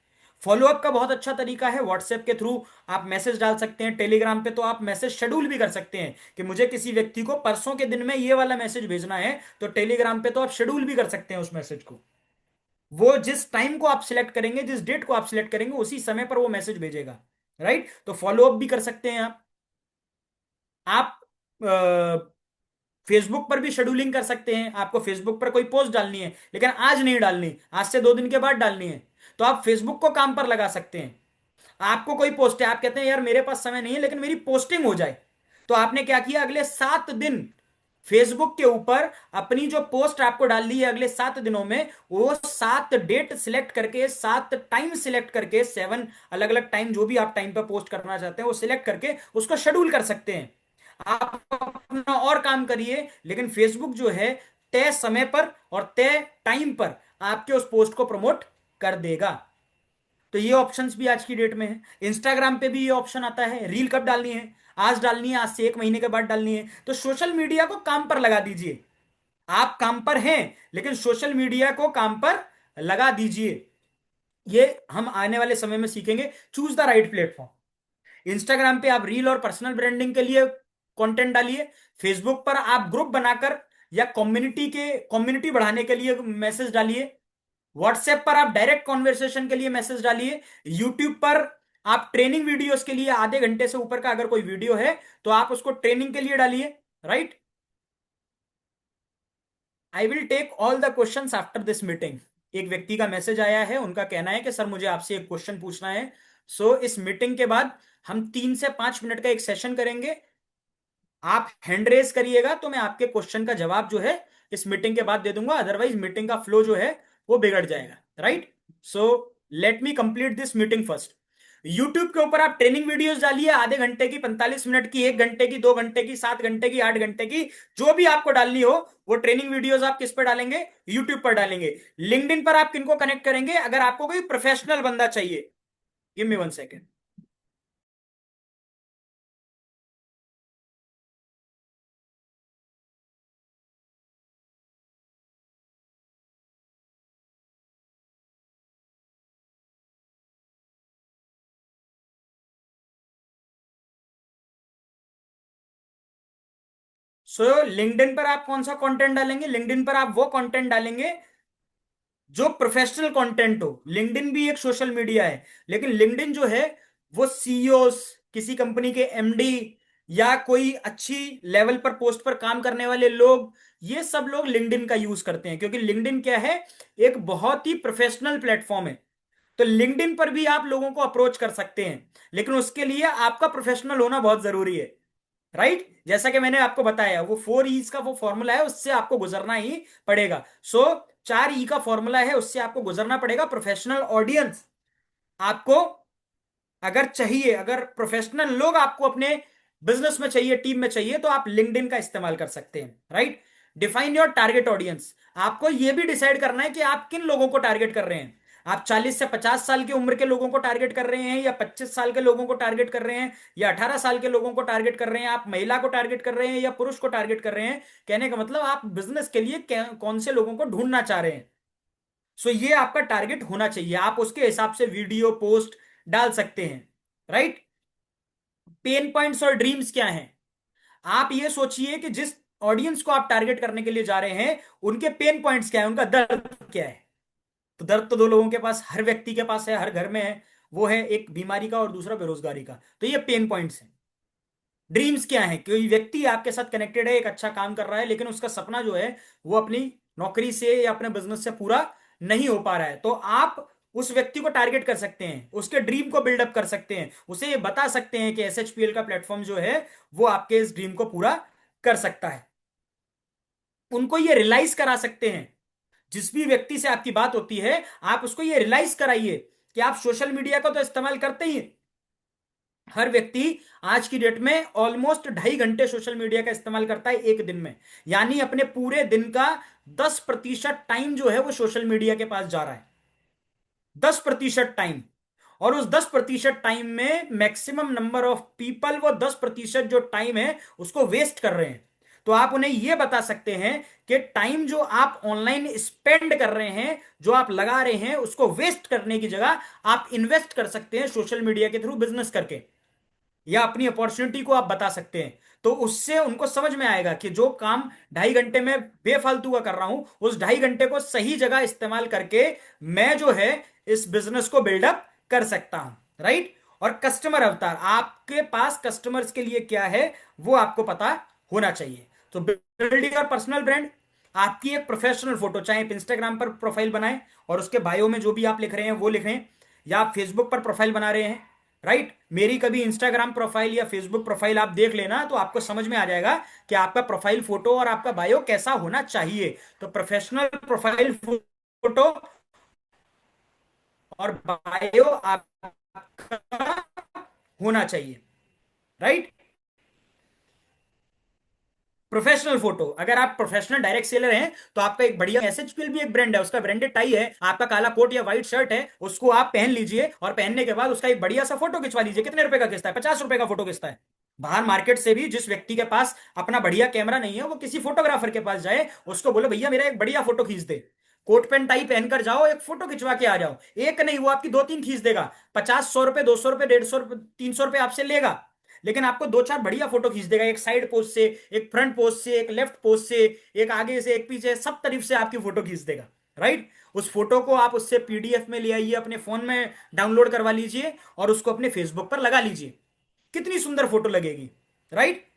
Speaker 2: फॉलोअप का बहुत अच्छा तरीका है, व्हाट्सएप के थ्रू आप मैसेज डाल सकते हैं। टेलीग्राम पे तो आप मैसेज शेड्यूल भी कर सकते हैं कि मुझे किसी व्यक्ति को परसों के दिन में ये वाला मैसेज भेजना है, तो टेलीग्राम पे तो आप शेड्यूल भी कर सकते हैं उस मैसेज को। वो जिस टाइम को आप सिलेक्ट करेंगे, जिस डेट को आप सिलेक्ट करेंगे, उसी समय पर वो मैसेज भेजेगा। राइट? तो फॉलोअप भी कर सकते हैं आप फेसबुक पर भी शेड्यूलिंग कर सकते हैं। आपको फेसबुक पर कोई पोस्ट डालनी है लेकिन आज नहीं डालनी, आज से 2 दिन के बाद डालनी है, तो आप फेसबुक को काम पर लगा सकते हैं। आपको कोई पोस्ट है, आप कहते हैं यार मेरे पास समय नहीं है लेकिन मेरी पोस्टिंग हो जाए, तो आपने क्या किया, अगले 7 दिन फेसबुक के ऊपर अपनी जो पोस्ट आपको डालनी है अगले 7 दिनों में, वो 7 डेट सिलेक्ट करके, 7 टाइम सिलेक्ट करके, 7 अलग अलग टाइम, जो भी आप टाइम पर पोस्ट करना चाहते हैं वो सिलेक्ट करके उसको शेड्यूल कर सकते हैं। आप अपना और काम करिए, लेकिन फेसबुक जो है तय समय पर और तय टाइम पर आपके उस पोस्ट को प्रमोट कर देगा। तो ये ऑप्शंस भी आज की डेट में है। इंस्टाग्राम पे भी ये ऑप्शन आता है, रील कब डालनी है, आज डालनी है, आज से 1 महीने के बाद डालनी है। तो सोशल मीडिया को काम पर लगा दीजिए। आप काम पर हैं लेकिन सोशल मीडिया को काम पर लगा दीजिए। ये हम आने वाले समय में सीखेंगे। Choose the right platform. Instagram पे आप रील और पर्सनल ब्रांडिंग के लिए कंटेंट डालिए। फेसबुक पर आप ग्रुप बनाकर या कम्युनिटी बढ़ाने के लिए मैसेज डालिए। व्हाट्सएप पर आप डायरेक्ट कॉन्वर्सेशन के लिए मैसेज डालिए। यूट्यूब पर आप ट्रेनिंग वीडियोस के लिए आधे घंटे से ऊपर का अगर कोई वीडियो है तो आप उसको ट्रेनिंग के लिए डालिए। Right. I will take all the questions after this meeting. एक व्यक्ति का मैसेज आया है, उनका कहना है कि सर मुझे आपसे एक क्वेश्चन पूछना है। सो इस मीटिंग के बाद हम 3 से 5 मिनट का एक सेशन करेंगे। आप हैंड रेस करिएगा तो मैं आपके क्वेश्चन का जवाब जो है इस मीटिंग के बाद दे दूंगा, अदरवाइज मीटिंग का फ्लो जो है वो बिगड़ जाएगा। Right. So let me complete this meeting first. YouTube के ऊपर आप ट्रेनिंग वीडियोस डालिए, आधे घंटे की, 45 मिनट की, 1 घंटे की, 2 घंटे की, 7 घंटे की, 8 घंटे की, जो भी आपको डालनी हो वो ट्रेनिंग वीडियोस आप किस पर डालेंगे? यूट्यूब पर डालेंगे। लिंक्डइन पर आप किनको कनेक्ट करेंगे? अगर आपको कोई प्रोफेशनल बंदा चाहिए, गिव मी 1 सेकेंड। सो लिंक्डइन पर आप कौन सा कंटेंट डालेंगे? लिंक्डइन पर आप वो कंटेंट डालेंगे जो प्रोफेशनल कंटेंट हो। लिंक्डइन भी एक सोशल मीडिया है, लेकिन लिंक्डइन जो है वो सीईओस, किसी कंपनी के एमडी, या कोई अच्छी लेवल पर पोस्ट पर काम करने वाले लोग, ये सब लोग लिंक्डइन का यूज करते हैं, क्योंकि लिंक्डइन क्या है, एक बहुत ही प्रोफेशनल प्लेटफॉर्म है। तो लिंक्डइन पर भी आप लोगों को अप्रोच कर सकते हैं, लेकिन उसके लिए आपका प्रोफेशनल होना बहुत जरूरी है। राइट। जैसा कि मैंने आपको बताया, वो 4 ईज का वो फॉर्मूला है, उससे आपको गुजरना ही पड़ेगा। सो 4 ई का फॉर्मूला है, उससे आपको गुजरना पड़ेगा। प्रोफेशनल ऑडियंस आपको अगर चाहिए, अगर प्रोफेशनल लोग आपको अपने बिजनेस में चाहिए, टीम में चाहिए, तो आप लिंक्डइन का इस्तेमाल कर सकते हैं। Right. Define your target audience. आपको यह भी डिसाइड करना है कि आप किन लोगों को टारगेट कर रहे हैं। आप 40 से 50 साल की उम्र के लोगों को टारगेट कर रहे हैं, या 25 साल के लोगों को टारगेट कर रहे हैं, या 18 साल के लोगों को टारगेट कर रहे हैं, आप महिला को टारगेट कर रहे हैं या पुरुष को टारगेट कर रहे हैं। कहने का मतलब आप बिजनेस के लिए कौन से लोगों को ढूंढना चाह रहे हैं। सो ये आपका टारगेट होना चाहिए, आप उसके हिसाब से वीडियो पोस्ट डाल सकते हैं। राइट। पेन पॉइंट्स और ड्रीम्स क्या हैं? आप ये सोचिए कि जिस ऑडियंस को आप टारगेट करने के लिए जा रहे हैं, उनके पेन पॉइंट्स क्या है, उनका दर्द क्या है। तो दर्द तो दो लोगों के पास, हर व्यक्ति के पास है, हर घर में है। वो है एक बीमारी का और दूसरा बेरोजगारी का। तो ये पेन पॉइंट्स हैं। ड्रीम्स क्या है? कोई व्यक्ति आपके साथ कनेक्टेड है, एक अच्छा काम कर रहा है, लेकिन उसका सपना जो है वो अपनी नौकरी से या अपने बिजनेस से पूरा नहीं हो पा रहा है। तो आप उस व्यक्ति को टारगेट कर सकते हैं, उसके ड्रीम को बिल्डअप कर सकते हैं, उसे ये बता सकते हैं कि एसएचपीएल का प्लेटफॉर्म जो है वो आपके इस ड्रीम को पूरा कर सकता है। उनको ये रियलाइज करा सकते हैं। जिस भी व्यक्ति से आपकी बात होती है, आप उसको ये रियलाइज कराइए कि आप सोशल मीडिया का तो इस्तेमाल करते ही हैं। हर व्यक्ति आज की डेट में ऑलमोस्ट 2.5 घंटे सोशल मीडिया का इस्तेमाल करता है एक दिन में। यानी अपने पूरे दिन का 10% टाइम जो है वो सोशल मीडिया के पास जा रहा है। 10% टाइम। और उस 10% टाइम में मैक्सिमम नंबर ऑफ पीपल वो 10% जो टाइम है उसको वेस्ट कर रहे हैं। तो आप उन्हें यह बता सकते हैं कि टाइम जो आप ऑनलाइन स्पेंड कर रहे हैं, जो आप लगा रहे हैं, उसको वेस्ट करने की जगह आप इन्वेस्ट कर सकते हैं सोशल मीडिया के थ्रू बिजनेस करके, या अपनी अपॉर्चुनिटी को आप बता सकते हैं। तो उससे उनको समझ में आएगा कि जो काम 2.5 घंटे में बेफालतू का कर रहा हूं, उस 2.5 घंटे को सही जगह इस्तेमाल करके मैं जो है इस बिजनेस को बिल्डअप कर सकता हूं। राइट। और कस्टमर अवतार, आपके पास कस्टमर्स के लिए क्या है वो आपको पता होना चाहिए। तो बिल्डिंग योर पर्सनल ब्रांड, आपकी एक प्रोफेशनल फोटो, चाहे आप इंस्टाग्राम पर प्रोफाइल बनाएं और उसके बायो में जो भी आप लिख रहे हैं वो लिखें, या आप फेसबुक पर प्रोफाइल बना रहे हैं। राइट। मेरी कभी इंस्टाग्राम प्रोफाइल या फेसबुक प्रोफाइल आप देख लेना, तो आपको समझ में आ जाएगा कि आपका प्रोफाइल फोटो और आपका बायो कैसा होना चाहिए। तो प्रोफेशनल प्रोफाइल फोटो और बायो आपका होना चाहिए। राइट। प्रोफेशनल फोटो, अगर आप प्रोफेशनल डायरेक्ट सेलर हैं तो आपका एक बढ़िया एसएचपीएल भी एक ब्रांड है, उसका ब्रांडेड टाई है, आपका काला कोट या व्हाइट शर्ट है, उसको आप पहन लीजिए और पहनने के बाद उसका एक बढ़िया सा फोटो खिंचवा लीजिए। कितने रुपए का खिंचता है? 50 रुपए का फोटो खिंचता है। बाहर मार्केट से भी जिस व्यक्ति के पास अपना बढ़िया कैमरा नहीं है, वो किसी फोटोग्राफर के पास जाए, उसको बोलो भैया मेरा एक बढ़िया फोटो खींच दे। कोट पेंट टाई पहनकर जाओ, एक फोटो खिंचवा के आ जाओ। एक नहीं, वो आपकी 2-3 खींच देगा। 50, 100 रुपए, 200 रुपए, 150 रुपए, 300 रुपए आपसे लेगा, लेकिन आपको 2-4 बढ़िया फोटो खींच देगा। एक साइड पोज से, एक फ्रंट पोज से, एक लेफ्ट पोज से, एक आगे से, एक पीछे, सब तरफ से आपकी फोटो खींच देगा। राइट। उस फोटो को आप उससे पीडीएफ में ले आइए, अपने फोन में डाउनलोड करवा लीजिए और उसको अपने फेसबुक पर लगा लीजिए। कितनी सुंदर फोटो लगेगी, राइट।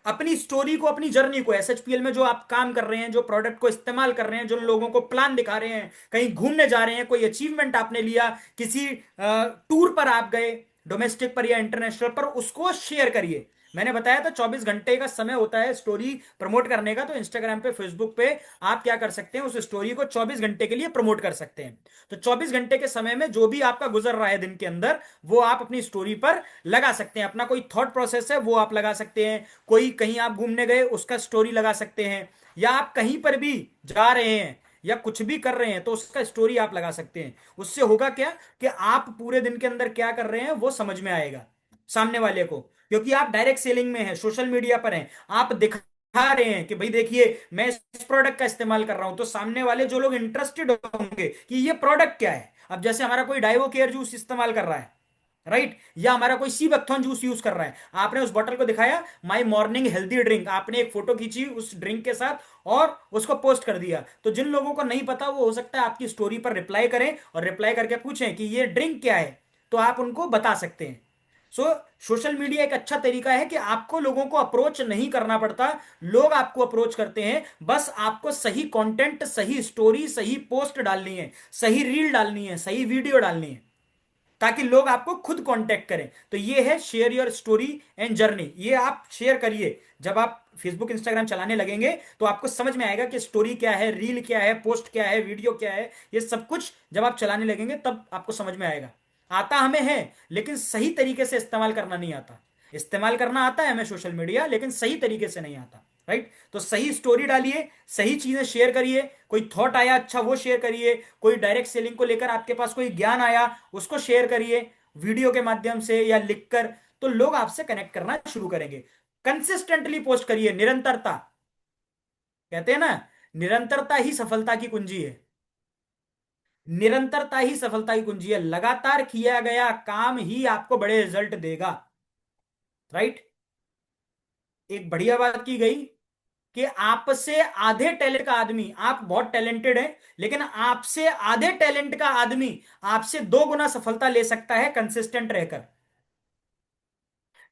Speaker 2: अपनी स्टोरी को, अपनी जर्नी को, एसएचपीएल में जो आप काम कर रहे हैं, जो प्रोडक्ट को इस्तेमाल कर रहे हैं, जो लोगों को प्लान दिखा रहे हैं, कहीं घूमने जा रहे हैं, कोई अचीवमेंट आपने लिया, किसी टूर पर आप गए, डोमेस्टिक पर या इंटरनेशनल पर, उसको शेयर करिए। मैंने बताया था 24 घंटे का समय होता है स्टोरी प्रमोट करने का, तो इंस्टाग्राम पे, फेसबुक पे आप क्या कर सकते हैं, उस स्टोरी को 24 घंटे के लिए प्रमोट कर सकते हैं। तो 24 घंटे के समय में जो भी आपका गुजर रहा है दिन के अंदर, वो आप अपनी स्टोरी पर लगा सकते हैं। अपना कोई थॉट प्रोसेस है वो आप लगा सकते हैं, कोई कहीं आप घूमने गए उसका स्टोरी लगा सकते हैं, या आप कहीं पर भी जा रहे हैं या कुछ भी कर रहे हैं तो उसका स्टोरी आप लगा सकते हैं। उससे होगा क्या कि आप पूरे दिन के अंदर क्या कर रहे हैं वो समझ में आएगा सामने वाले को, क्योंकि आप डायरेक्ट सेलिंग में हैं, सोशल मीडिया पर हैं, आप दिखा रहे हैं कि भाई देखिए मैं इस प्रोडक्ट का इस्तेमाल कर रहा हूं, तो सामने वाले जो लोग इंटरेस्टेड होंगे कि ये प्रोडक्ट क्या है। अब जैसे हमारा कोई डाइवो केयर जूस इस्तेमाल कर रहा है, राइट, या हमारा कोई सी बक्थॉन जूस यूज कर रहा है, आपने उस बॉटल को दिखाया, माई मॉर्निंग हेल्दी ड्रिंक, आपने एक फोटो खींची उस ड्रिंक के साथ और उसको पोस्ट कर दिया, तो जिन लोगों को नहीं पता वो हो सकता है आपकी स्टोरी पर रिप्लाई करें और रिप्लाई करके पूछें कि ये ड्रिंक क्या है, तो आप उनको बता सकते हैं। सो सोशल मीडिया एक अच्छा तरीका है कि आपको लोगों को अप्रोच नहीं करना पड़ता, लोग आपको अप्रोच करते हैं। बस आपको सही कंटेंट, सही स्टोरी, सही पोस्ट डालनी है, सही रील डालनी है, सही वीडियो डालनी है, ताकि लोग आपको खुद कांटेक्ट करें। तो ये है share your story and journey. ये आप शेयर करिए। जब आप फेसबुक इंस्टाग्राम चलाने लगेंगे तो आपको समझ में आएगा कि स्टोरी क्या है, रील क्या है, पोस्ट क्या है, वीडियो क्या है। ये सब कुछ जब आप चलाने लगेंगे तब आपको समझ में आएगा। आता हमें है, लेकिन सही तरीके से इस्तेमाल करना नहीं आता। इस्तेमाल करना आता है हमें सोशल मीडिया, लेकिन सही तरीके से नहीं आता, राइट। तो सही स्टोरी डालिए, सही चीजें शेयर करिए, कोई थॉट आया अच्छा वो शेयर करिए, कोई डायरेक्ट सेलिंग को लेकर आपके पास कोई ज्ञान आया उसको शेयर करिए, वीडियो के माध्यम से या लिखकर, तो लोग आपसे कनेक्ट करना शुरू करेंगे। कंसिस्टेंटली पोस्ट करिए, निरंतरता, कहते हैं ना, निरंतरता ही सफलता की कुंजी है। निरंतरता ही सफलता की कुंजी है। लगातार किया गया काम ही आपको बड़े रिजल्ट देगा, राइट। एक बढ़िया बात की गई कि आपसे आधे टैलेंट का आदमी, आप बहुत टैलेंटेड हैं, लेकिन आपसे आधे टैलेंट का आदमी आपसे 2 गुना सफलता ले सकता है कंसिस्टेंट रहकर।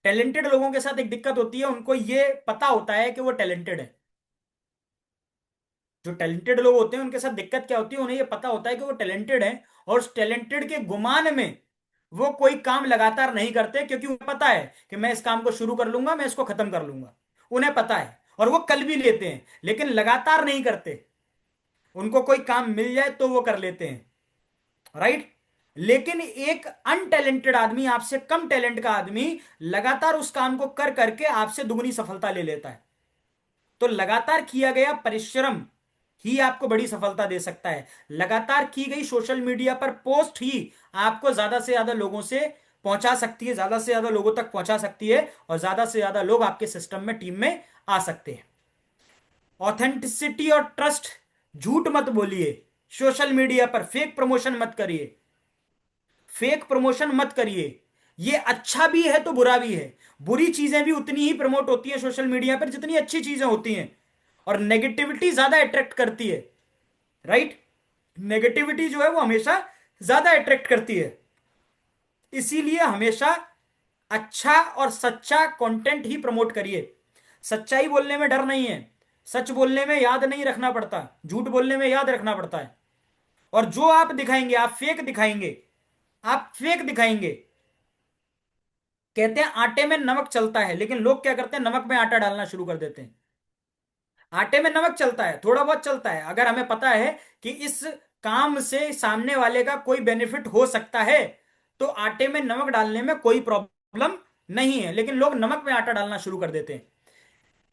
Speaker 2: टैलेंटेड लोगों के साथ एक दिक्कत होती है, उनको ये पता होता है कि वो टैलेंटेड है। जो टैलेंटेड लोग होते हैं उनके साथ दिक्कत क्या होती है, उन्हें ये पता होता है कि वो टैलेंटेड है, और उस टैलेंटेड के गुमान में वो कोई काम लगातार नहीं करते, क्योंकि उन्हें पता है कि मैं इस काम को शुरू कर लूंगा, मैं इसको खत्म कर लूंगा। उन्हें पता है और वो कल भी लेते हैं, लेकिन लगातार नहीं करते। उनको कोई काम मिल जाए तो वो कर लेते हैं, राइट। लेकिन एक अनटैलेंटेड आदमी, आपसे कम टैलेंट का आदमी, लगातार उस काम को कर करके आपसे दुगनी सफलता ले लेता है। तो लगातार किया गया परिश्रम ही आपको बड़ी सफलता दे सकता है। लगातार की गई सोशल मीडिया पर पोस्ट ही आपको ज्यादा से ज्यादा लोगों से पहुंचा सकती है, ज्यादा से ज्यादा लोगों तक पहुंचा सकती है, और ज्यादा से ज्यादा लोग आपके सिस्टम में, टीम में आ सकते हैं। ऑथेंटिसिटी और ट्रस्ट, झूठ मत बोलिए, सोशल मीडिया पर फेक प्रमोशन मत करिए, फेक प्रमोशन मत करिए। ये अच्छा भी है तो बुरा भी है। बुरी चीजें भी उतनी ही प्रमोट होती हैं सोशल मीडिया पर जितनी अच्छी चीजें होती हैं, और नेगेटिविटी ज्यादा अट्रैक्ट करती है, राइट। नेगेटिविटी जो है वो हमेशा ज्यादा अट्रैक्ट करती है। इसीलिए हमेशा अच्छा और सच्चा कंटेंट ही प्रमोट करिए। सच्चाई बोलने में डर नहीं है, सच बोलने में याद नहीं रखना पड़ता, झूठ बोलने में याद रखना पड़ता है। और जो आप दिखाएंगे, आप फेक दिखाएंगे, आप फेक दिखाएंगे। कहते हैं आटे में नमक चलता है, लेकिन लोग क्या करते हैं, नमक में आटा डालना शुरू कर देते हैं। आटे में नमक चलता है, थोड़ा बहुत चलता है, अगर हमें पता है कि इस काम से सामने वाले का कोई बेनिफिट हो सकता है, तो आटे में नमक डालने में कोई प्रॉब्लम नहीं है। लेकिन लोग नमक में आटा डालना शुरू कर देते हैं।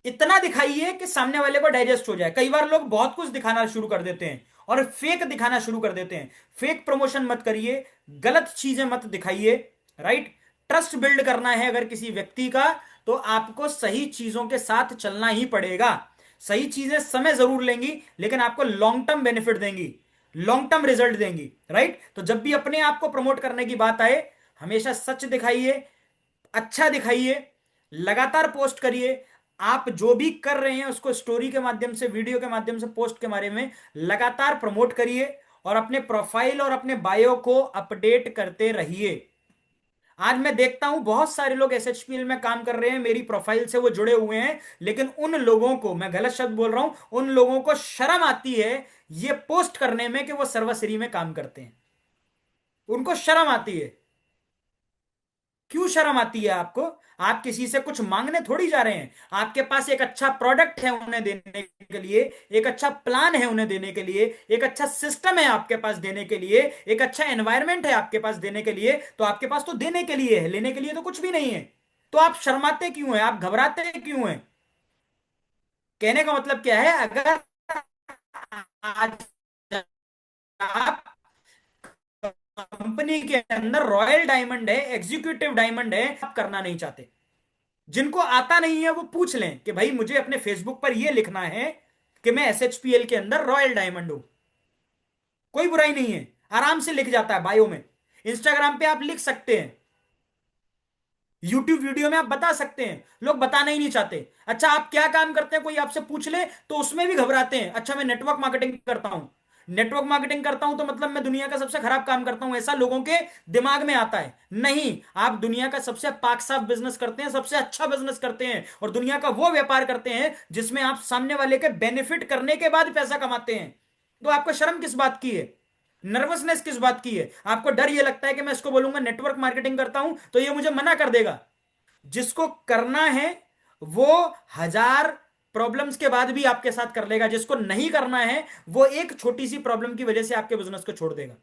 Speaker 2: इतना दिखाइए कि सामने वाले को डाइजेस्ट हो जाए। कई बार लोग बहुत कुछ दिखाना शुरू कर देते हैं और फेक दिखाना शुरू कर देते हैं। फेक प्रमोशन मत करिए, गलत चीजें मत दिखाइए, राइट। ट्रस्ट बिल्ड करना है अगर किसी व्यक्ति का, तो आपको सही चीजों के साथ चलना ही पड़ेगा। सही चीजें समय जरूर लेंगी, लेकिन आपको लॉन्ग टर्म बेनिफिट देंगी, लॉन्ग टर्म रिजल्ट देंगी, राइट। तो जब भी अपने आप को प्रमोट करने की बात आए, हमेशा सच दिखाइए, अच्छा दिखाइए, लगातार पोस्ट करिए, आप जो भी कर रहे हैं उसको स्टोरी के माध्यम से, वीडियो के माध्यम से, पोस्ट के बारे में लगातार प्रमोट करिए और अपने प्रोफाइल और अपने बायो को अपडेट करते रहिए। आज मैं देखता हूं बहुत सारे लोग एसएचपीएल में काम कर रहे हैं, मेरी प्रोफाइल से वो जुड़े हुए हैं, लेकिन उन लोगों को, मैं गलत शब्द बोल रहा हूं, उन लोगों को शर्म आती है ये पोस्ट करने में कि वो सर्वश्री में काम करते हैं। उनको शर्म आती है। क्यों शर्म आती है आपको? आप किसी से कुछ मांगने थोड़ी जा रहे हैं। आपके पास एक अच्छा प्रोडक्ट है उन्हें देने के लिए, एक अच्छा प्लान है उन्हें देने के लिए, एक अच्छा सिस्टम है आपके पास देने के लिए, एक अच्छा एनवायरनमेंट है आपके पास देने के लिए। तो आपके पास तो देने के लिए है, लेने के लिए तो कुछ भी नहीं है। तो आप शर्माते क्यों हैं? आप घबराते क्यों हैं? कहने का मतलब क्या है? अगर आज आप कंपनी के अंदर रॉयल डायमंड है, एग्जीक्यूटिव डायमंड है, आप करना नहीं चाहते। जिनको आता नहीं है वो पूछ लें कि भाई मुझे अपने फेसबुक पर यह लिखना है कि मैं एसएचपीएल के अंदर रॉयल डायमंड हूं। कोई बुराई नहीं है, आराम से लिख जाता है बायो में। इंस्टाग्राम पे आप लिख सकते हैं, यूट्यूब वीडियो में आप बता सकते हैं। लोग बताना ही नहीं चाहते। अच्छा, आप क्या काम करते हैं कोई आपसे पूछ ले तो उसमें भी घबराते हैं। अच्छा, मैं नेटवर्क मार्केटिंग करता हूं। नेटवर्क मार्केटिंग करता हूं तो मतलब मैं दुनिया का सबसे खराब काम करता हूं, ऐसा लोगों के दिमाग में आता है। नहीं, आप दुनिया का सबसे पाक साफ बिजनेस करते हैं, सबसे अच्छा बिजनेस करते हैं, और दुनिया का वो व्यापार करते हैं जिसमें आप सामने वाले के बेनिफिट करने के बाद पैसा कमाते हैं। तो आपको शर्म किस बात की है? नर्वसनेस किस बात की है? आपको डर ये लगता है कि मैं इसको बोलूंगा नेटवर्क मार्केटिंग करता हूं तो ये मुझे मना कर देगा। जिसको करना है वो हजार प्रॉब्लम्स के बाद भी आपके साथ कर लेगा। जिसको नहीं करना है वो एक छोटी सी प्रॉब्लम की वजह से आपके बिजनेस को छोड़ देगा।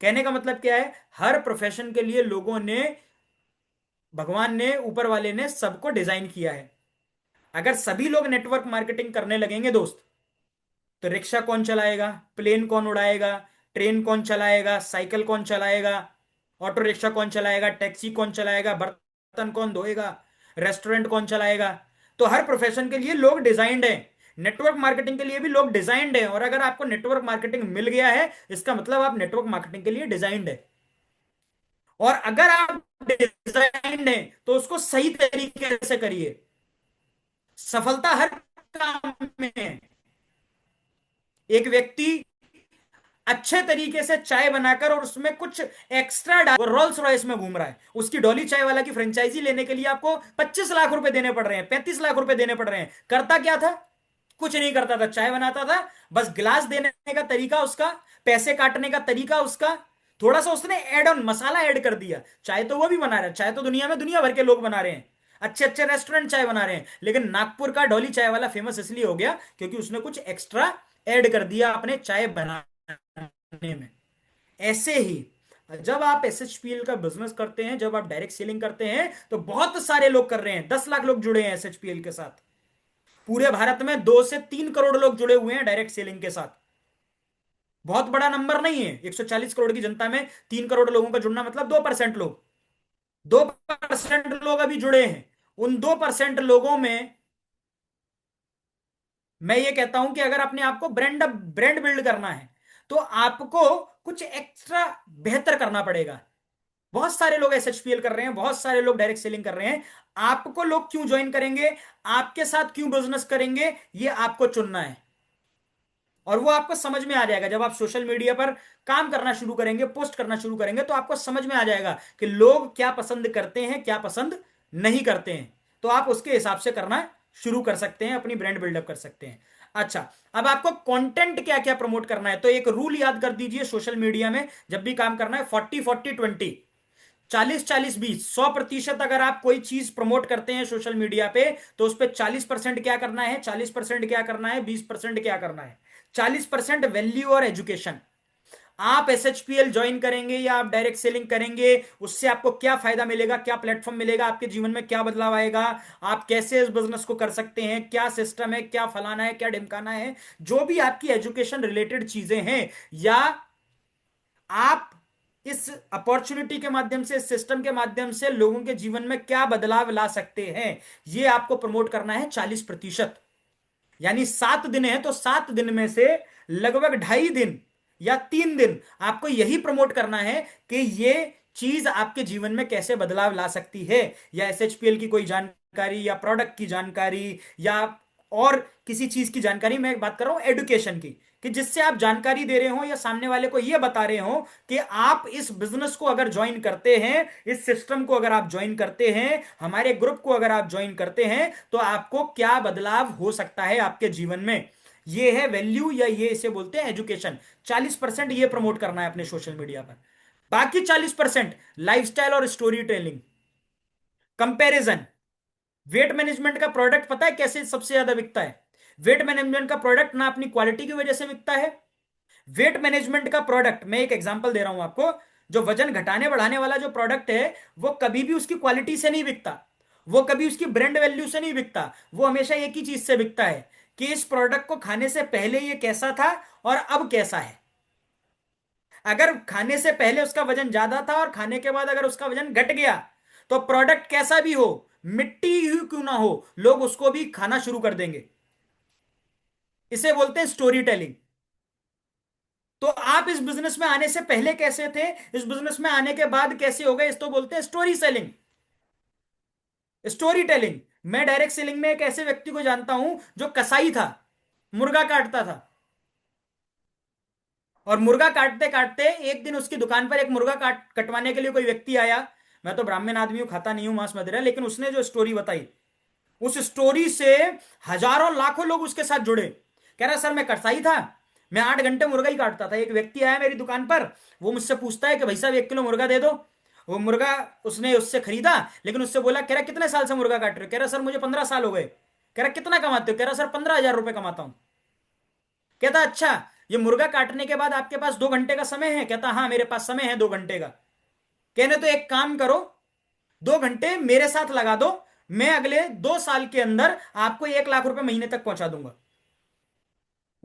Speaker 2: कहने का मतलब क्या है? हर प्रोफेशन के लिए लोगों ने, भगवान ने, ऊपर वाले ने सबको डिजाइन किया है। अगर सभी लोग नेटवर्क मार्केटिंग करने लगेंगे दोस्त, तो रिक्शा कौन चलाएगा, प्लेन कौन उड़ाएगा, ट्रेन कौन चलाएगा, साइकिल कौन चलाएगा, ऑटो रिक्शा कौन चलाएगा, टैक्सी कौन चलाएगा, बर्तन कौन धोएगा, रेस्टोरेंट कौन चलाएगा? तो हर प्रोफेशन के लिए लोग डिजाइंड हैं। नेटवर्क मार्केटिंग के लिए भी लोग डिजाइंड हैं। और अगर आपको नेटवर्क मार्केटिंग मिल गया है, इसका मतलब आप नेटवर्क मार्केटिंग के लिए डिजाइंड है। और अगर आप डिजाइंड हैं तो उसको सही तरीके से करिए। सफलता हर काम में है। एक व्यक्ति अच्छे तरीके से चाय बनाकर और उसमें कुछ एक्स्ट्रा डाल, वो रोल्स रॉयस में घूम रहा है, उसकी डॉली चाय वाला की फ्रेंचाइजी लेने के लिए आपको 25 लाख रुपए देने पड़ रहे हैं, 35 लाख रुपए देने पड़ रहे हैं। करता क्या था? कुछ नहीं करता था, चाय बनाता था। बस गिलास देने का तरीका उसका, पैसे काटने का तरीका उसका, थोड़ा सा उसने एड ऑन मसाला ऐड कर दिया। चाय तो वो भी बना रहा है, चाय तो दुनिया में दुनिया भर के लोग बना रहे हैं, अच्छे अच्छे रेस्टोरेंट चाय बना रहे हैं। लेकिन नागपुर का डॉली चाय वाला फेमस इसलिए हो गया क्योंकि उसने कुछ एक्स्ट्रा ऐड कर दिया अपने चाय बनाने में। ऐसे ही जब आप एसएचपीएल का बिजनेस करते हैं, जब आप डायरेक्ट सेलिंग करते हैं, तो बहुत सारे लोग कर रहे हैं। 10 लाख लोग जुड़े हैं एसएचपीएल के साथ। पूरे भारत में 2 से 3 करोड़ लोग जुड़े हुए हैं डायरेक्ट सेलिंग के साथ। बहुत बड़ा नंबर नहीं है। 140 करोड़ की जनता में 3 करोड़ लोगों का जुड़ना मतलब 2% लोग। 2% लोग अभी जुड़े हैं। उन 2% लोगों में मैं ये कहता हूं कि अगर अपने आप को ब्रांड ब्रांड बिल्ड करना है तो आपको कुछ एक्स्ट्रा बेहतर करना पड़ेगा। बहुत सारे लोग एसएचपीएल कर रहे हैं, बहुत सारे लोग डायरेक्ट सेलिंग कर रहे हैं। आपको लोग क्यों ज्वाइन करेंगे, आपके साथ क्यों बिजनेस करेंगे, ये आपको चुनना है। और वो आपको समझ में आ जाएगा जब आप सोशल मीडिया पर काम करना शुरू करेंगे, पोस्ट करना शुरू करेंगे, तो आपको समझ में आ जाएगा कि लोग क्या पसंद करते हैं, क्या पसंद नहीं करते हैं। तो आप उसके हिसाब से करना शुरू कर सकते हैं, अपनी ब्रांड बिल्डअप कर सकते हैं। अच्छा, अब आपको कंटेंट क्या क्या प्रमोट करना है, तो एक रूल याद कर दीजिए सोशल मीडिया में जब भी काम करना है, 40-40-20, 40-40-20, 100%। अगर आप कोई चीज प्रमोट करते हैं सोशल मीडिया पे तो उस पर 40% क्या करना है, 40% क्या करना है, 20% क्या करना है। 40% वैल्यू और एजुकेशन। आप एसएचपीएल ज्वाइन करेंगे या आप डायरेक्ट सेलिंग करेंगे, उससे आपको क्या फायदा मिलेगा, क्या प्लेटफॉर्म मिलेगा, आपके जीवन में क्या बदलाव आएगा, आप कैसे इस बिजनेस को कर सकते हैं, क्या सिस्टम है, क्या फलाना है, क्या ढिमकाना है, जो भी आपकी एजुकेशन रिलेटेड चीजें हैं, या आप इस अपॉर्चुनिटी के माध्यम से, इस सिस्टम के माध्यम से लोगों के जीवन में क्या बदलाव ला सकते हैं, ये आपको प्रमोट करना है 40%। यानी 7 दिन है तो 7 दिन में से लगभग 2.5 दिन या 3 दिन आपको यही प्रमोट करना है कि ये चीज आपके जीवन में कैसे बदलाव ला सकती है, या एसएचपीएल की कोई जानकारी जानकारी या प्रोडक्ट की जानकारी या और किसी चीज की जानकारी, मैं बात कर रहा हूं एडुकेशन की, कि जिससे आप जानकारी दे रहे हो या सामने वाले को यह बता रहे हो कि आप इस बिजनेस को अगर ज्वाइन करते हैं, इस सिस्टम को अगर आप ज्वाइन करते हैं, हमारे ग्रुप को अगर आप ज्वाइन करते हैं, तो आपको क्या बदलाव हो सकता है आपके जीवन में। ये है वैल्यू, या ये इसे बोलते हैं एजुकेशन। 40% ये प्रमोट करना है अपने सोशल मीडिया पर। बाकी 40% लाइफस्टाइल और story telling, comparison. Weight management का प्रोडक्ट पता है कैसे सबसे ज्यादा बिकता है? वेट मैनेजमेंट का प्रोडक्ट ना अपनी क्वालिटी की वजह से बिकता है। वेट मैनेजमेंट का प्रोडक्ट, मैं एक एग्जांपल दे रहा हूं आपको, जो वजन घटाने बढ़ाने वाला जो प्रोडक्ट है, वो कभी भी उसकी क्वालिटी से नहीं बिकता, वो कभी उसकी ब्रांड वैल्यू से नहीं बिकता। वो हमेशा एक ही चीज से बिकता है कि इस प्रोडक्ट को खाने से पहले ये कैसा था और अब कैसा है। अगर खाने से पहले उसका वजन ज्यादा था और खाने के बाद अगर उसका वजन घट गया, तो प्रोडक्ट कैसा भी हो, मिट्टी ही क्यों ना हो, लोग उसको भी खाना शुरू कर देंगे। इसे बोलते हैं स्टोरी टेलिंग। तो आप इस बिजनेस में आने से पहले कैसे थे, इस बिजनेस में आने के बाद कैसे हो गए, इस तो बोलते हैं स्टोरी सेलिंग, स्टोरी टेलिंग। मैं डायरेक्ट सेलिंग में एक ऐसे व्यक्ति को जानता हूं जो कसाई था, मुर्गा काटता था, और मुर्गा काटते काटते एक दिन उसकी दुकान पर एक मुर्गा कटवाने के लिए कोई व्यक्ति आया। मैं तो ब्राह्मण आदमी हूं, खाता नहीं हूं मांस मदिरा, लेकिन उसने जो स्टोरी बताई, उस स्टोरी से हजारों लाखों लोग उसके साथ जुड़े। कह रहा सर मैं कसाई था, मैं 8 घंटे मुर्गा ही काटता था। एक व्यक्ति आया मेरी दुकान पर, वो मुझसे पूछता है कि भाई साहब 1 किलो मुर्गा दे दो। वो मुर्गा उसने उससे खरीदा, लेकिन उससे बोला, कह रहा कितने साल से मुर्गा काट रहे हो? कह रहा सर मुझे 15 साल हो गए। कह रहा कितना कमाते हो? कह रहा सर 15,000 रुपए कमाता हूं। कहता अच्छा, ये मुर्गा काटने के बाद आपके पास 2 घंटे का समय है? कहता हाँ मेरे पास समय है 2 घंटे का। कहने तो एक काम करो, 2 घंटे मेरे साथ लगा दो, मैं अगले 2 साल के अंदर आपको 1 लाख रुपए महीने तक पहुंचा दूंगा।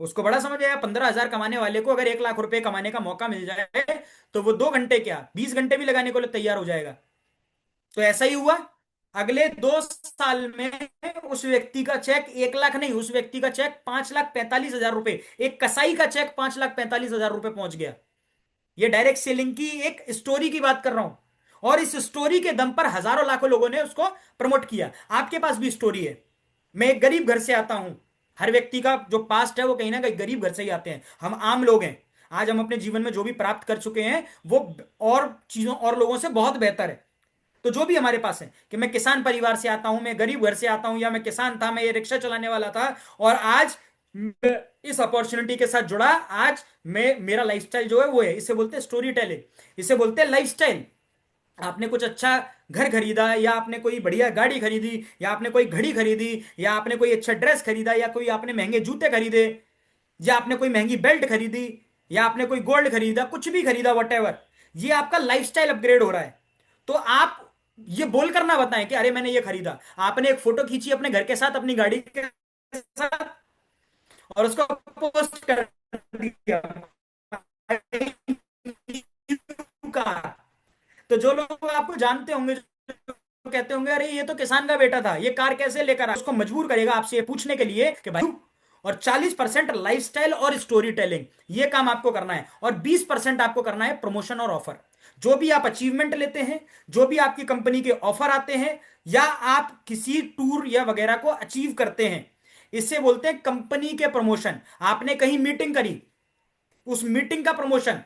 Speaker 2: उसको बड़ा समझ आया, 15,000 कमाने वाले को अगर 1 लाख रुपए कमाने का मौका मिल जाए, तो वो 2 घंटे क्या 20 घंटे भी लगाने को लिए तैयार हो जाएगा। तो ऐसा ही हुआ। अगले 2 साल में उस व्यक्ति का चेक 1 लाख नहीं, उस व्यक्ति का चेक 5,45,000 रुपए, एक कसाई का चेक 5,45,000 रुपए पहुंच गया। ये डायरेक्ट सेलिंग की एक स्टोरी की बात कर रहा हूं, और इस स्टोरी के दम पर हजारों लाखों लोगों ने उसको प्रमोट किया। आपके पास भी स्टोरी है। मैं एक गरीब घर से आता हूं। हर व्यक्ति का जो पास्ट है वो कहीं ना कहीं गरीब घर से ही आते हैं। हम आम लोग हैं। आज हम अपने जीवन में जो भी प्राप्त कर चुके हैं, वो और चीजों और लोगों से बहुत बेहतर है। तो जो भी हमारे पास है, कि मैं किसान परिवार से आता हूं, मैं गरीब घर से आता हूं, या मैं किसान था, मैं ये रिक्शा चलाने वाला था, और आज मैं इस अपॉर्चुनिटी के साथ जुड़ा, आज मैं मेरा लाइफस्टाइल जो है वो है। इसे बोलते हैं स्टोरी टेलिंग, इसे बोलते हैं लाइफस्टाइल। आपने कुछ अच्छा घर खरीदा, या आपने कोई बढ़िया गाड़ी खरीदी, या आपने कोई घड़ी खरीदी, या आपने कोई अच्छा ड्रेस खरीदा, या कोई आपने महंगे जूते खरीदे, या आपने कोई महंगी बेल्ट खरीदी, या आपने कोई गोल्ड खरीदा, कुछ भी खरीदा, वट एवर, ये आपका लाइफस्टाइल अपग्रेड हो रहा है। तो आप ये बोल कर ना बताएं कि अरे मैंने ये खरीदा। आपने एक फोटो खींची अपने घर के साथ, अपनी गाड़ी के साथ, और उसको पोस्ट कर दिया का। तो जो लोग आपको जानते होंगे, जो कहते होंगे अरे ये तो किसान का बेटा था, ये कार कैसे लेकर आया, उसको मजबूर करेगा आपसे ये पूछने के लिए कि भाई। और 40% लाइफस्टाइल और स्टोरी टेलिंग, ये काम आपको करना है। और 20% आपको करना है प्रमोशन और ऑफर। जो भी आप अचीवमेंट लेते हैं, जो भी आपकी कंपनी के ऑफर आते हैं, या आप किसी टूर या वगैरह को अचीव करते हैं, इसे बोलते हैं कंपनी के प्रमोशन। आपने कहीं मीटिंग करी, उस मीटिंग का प्रमोशन।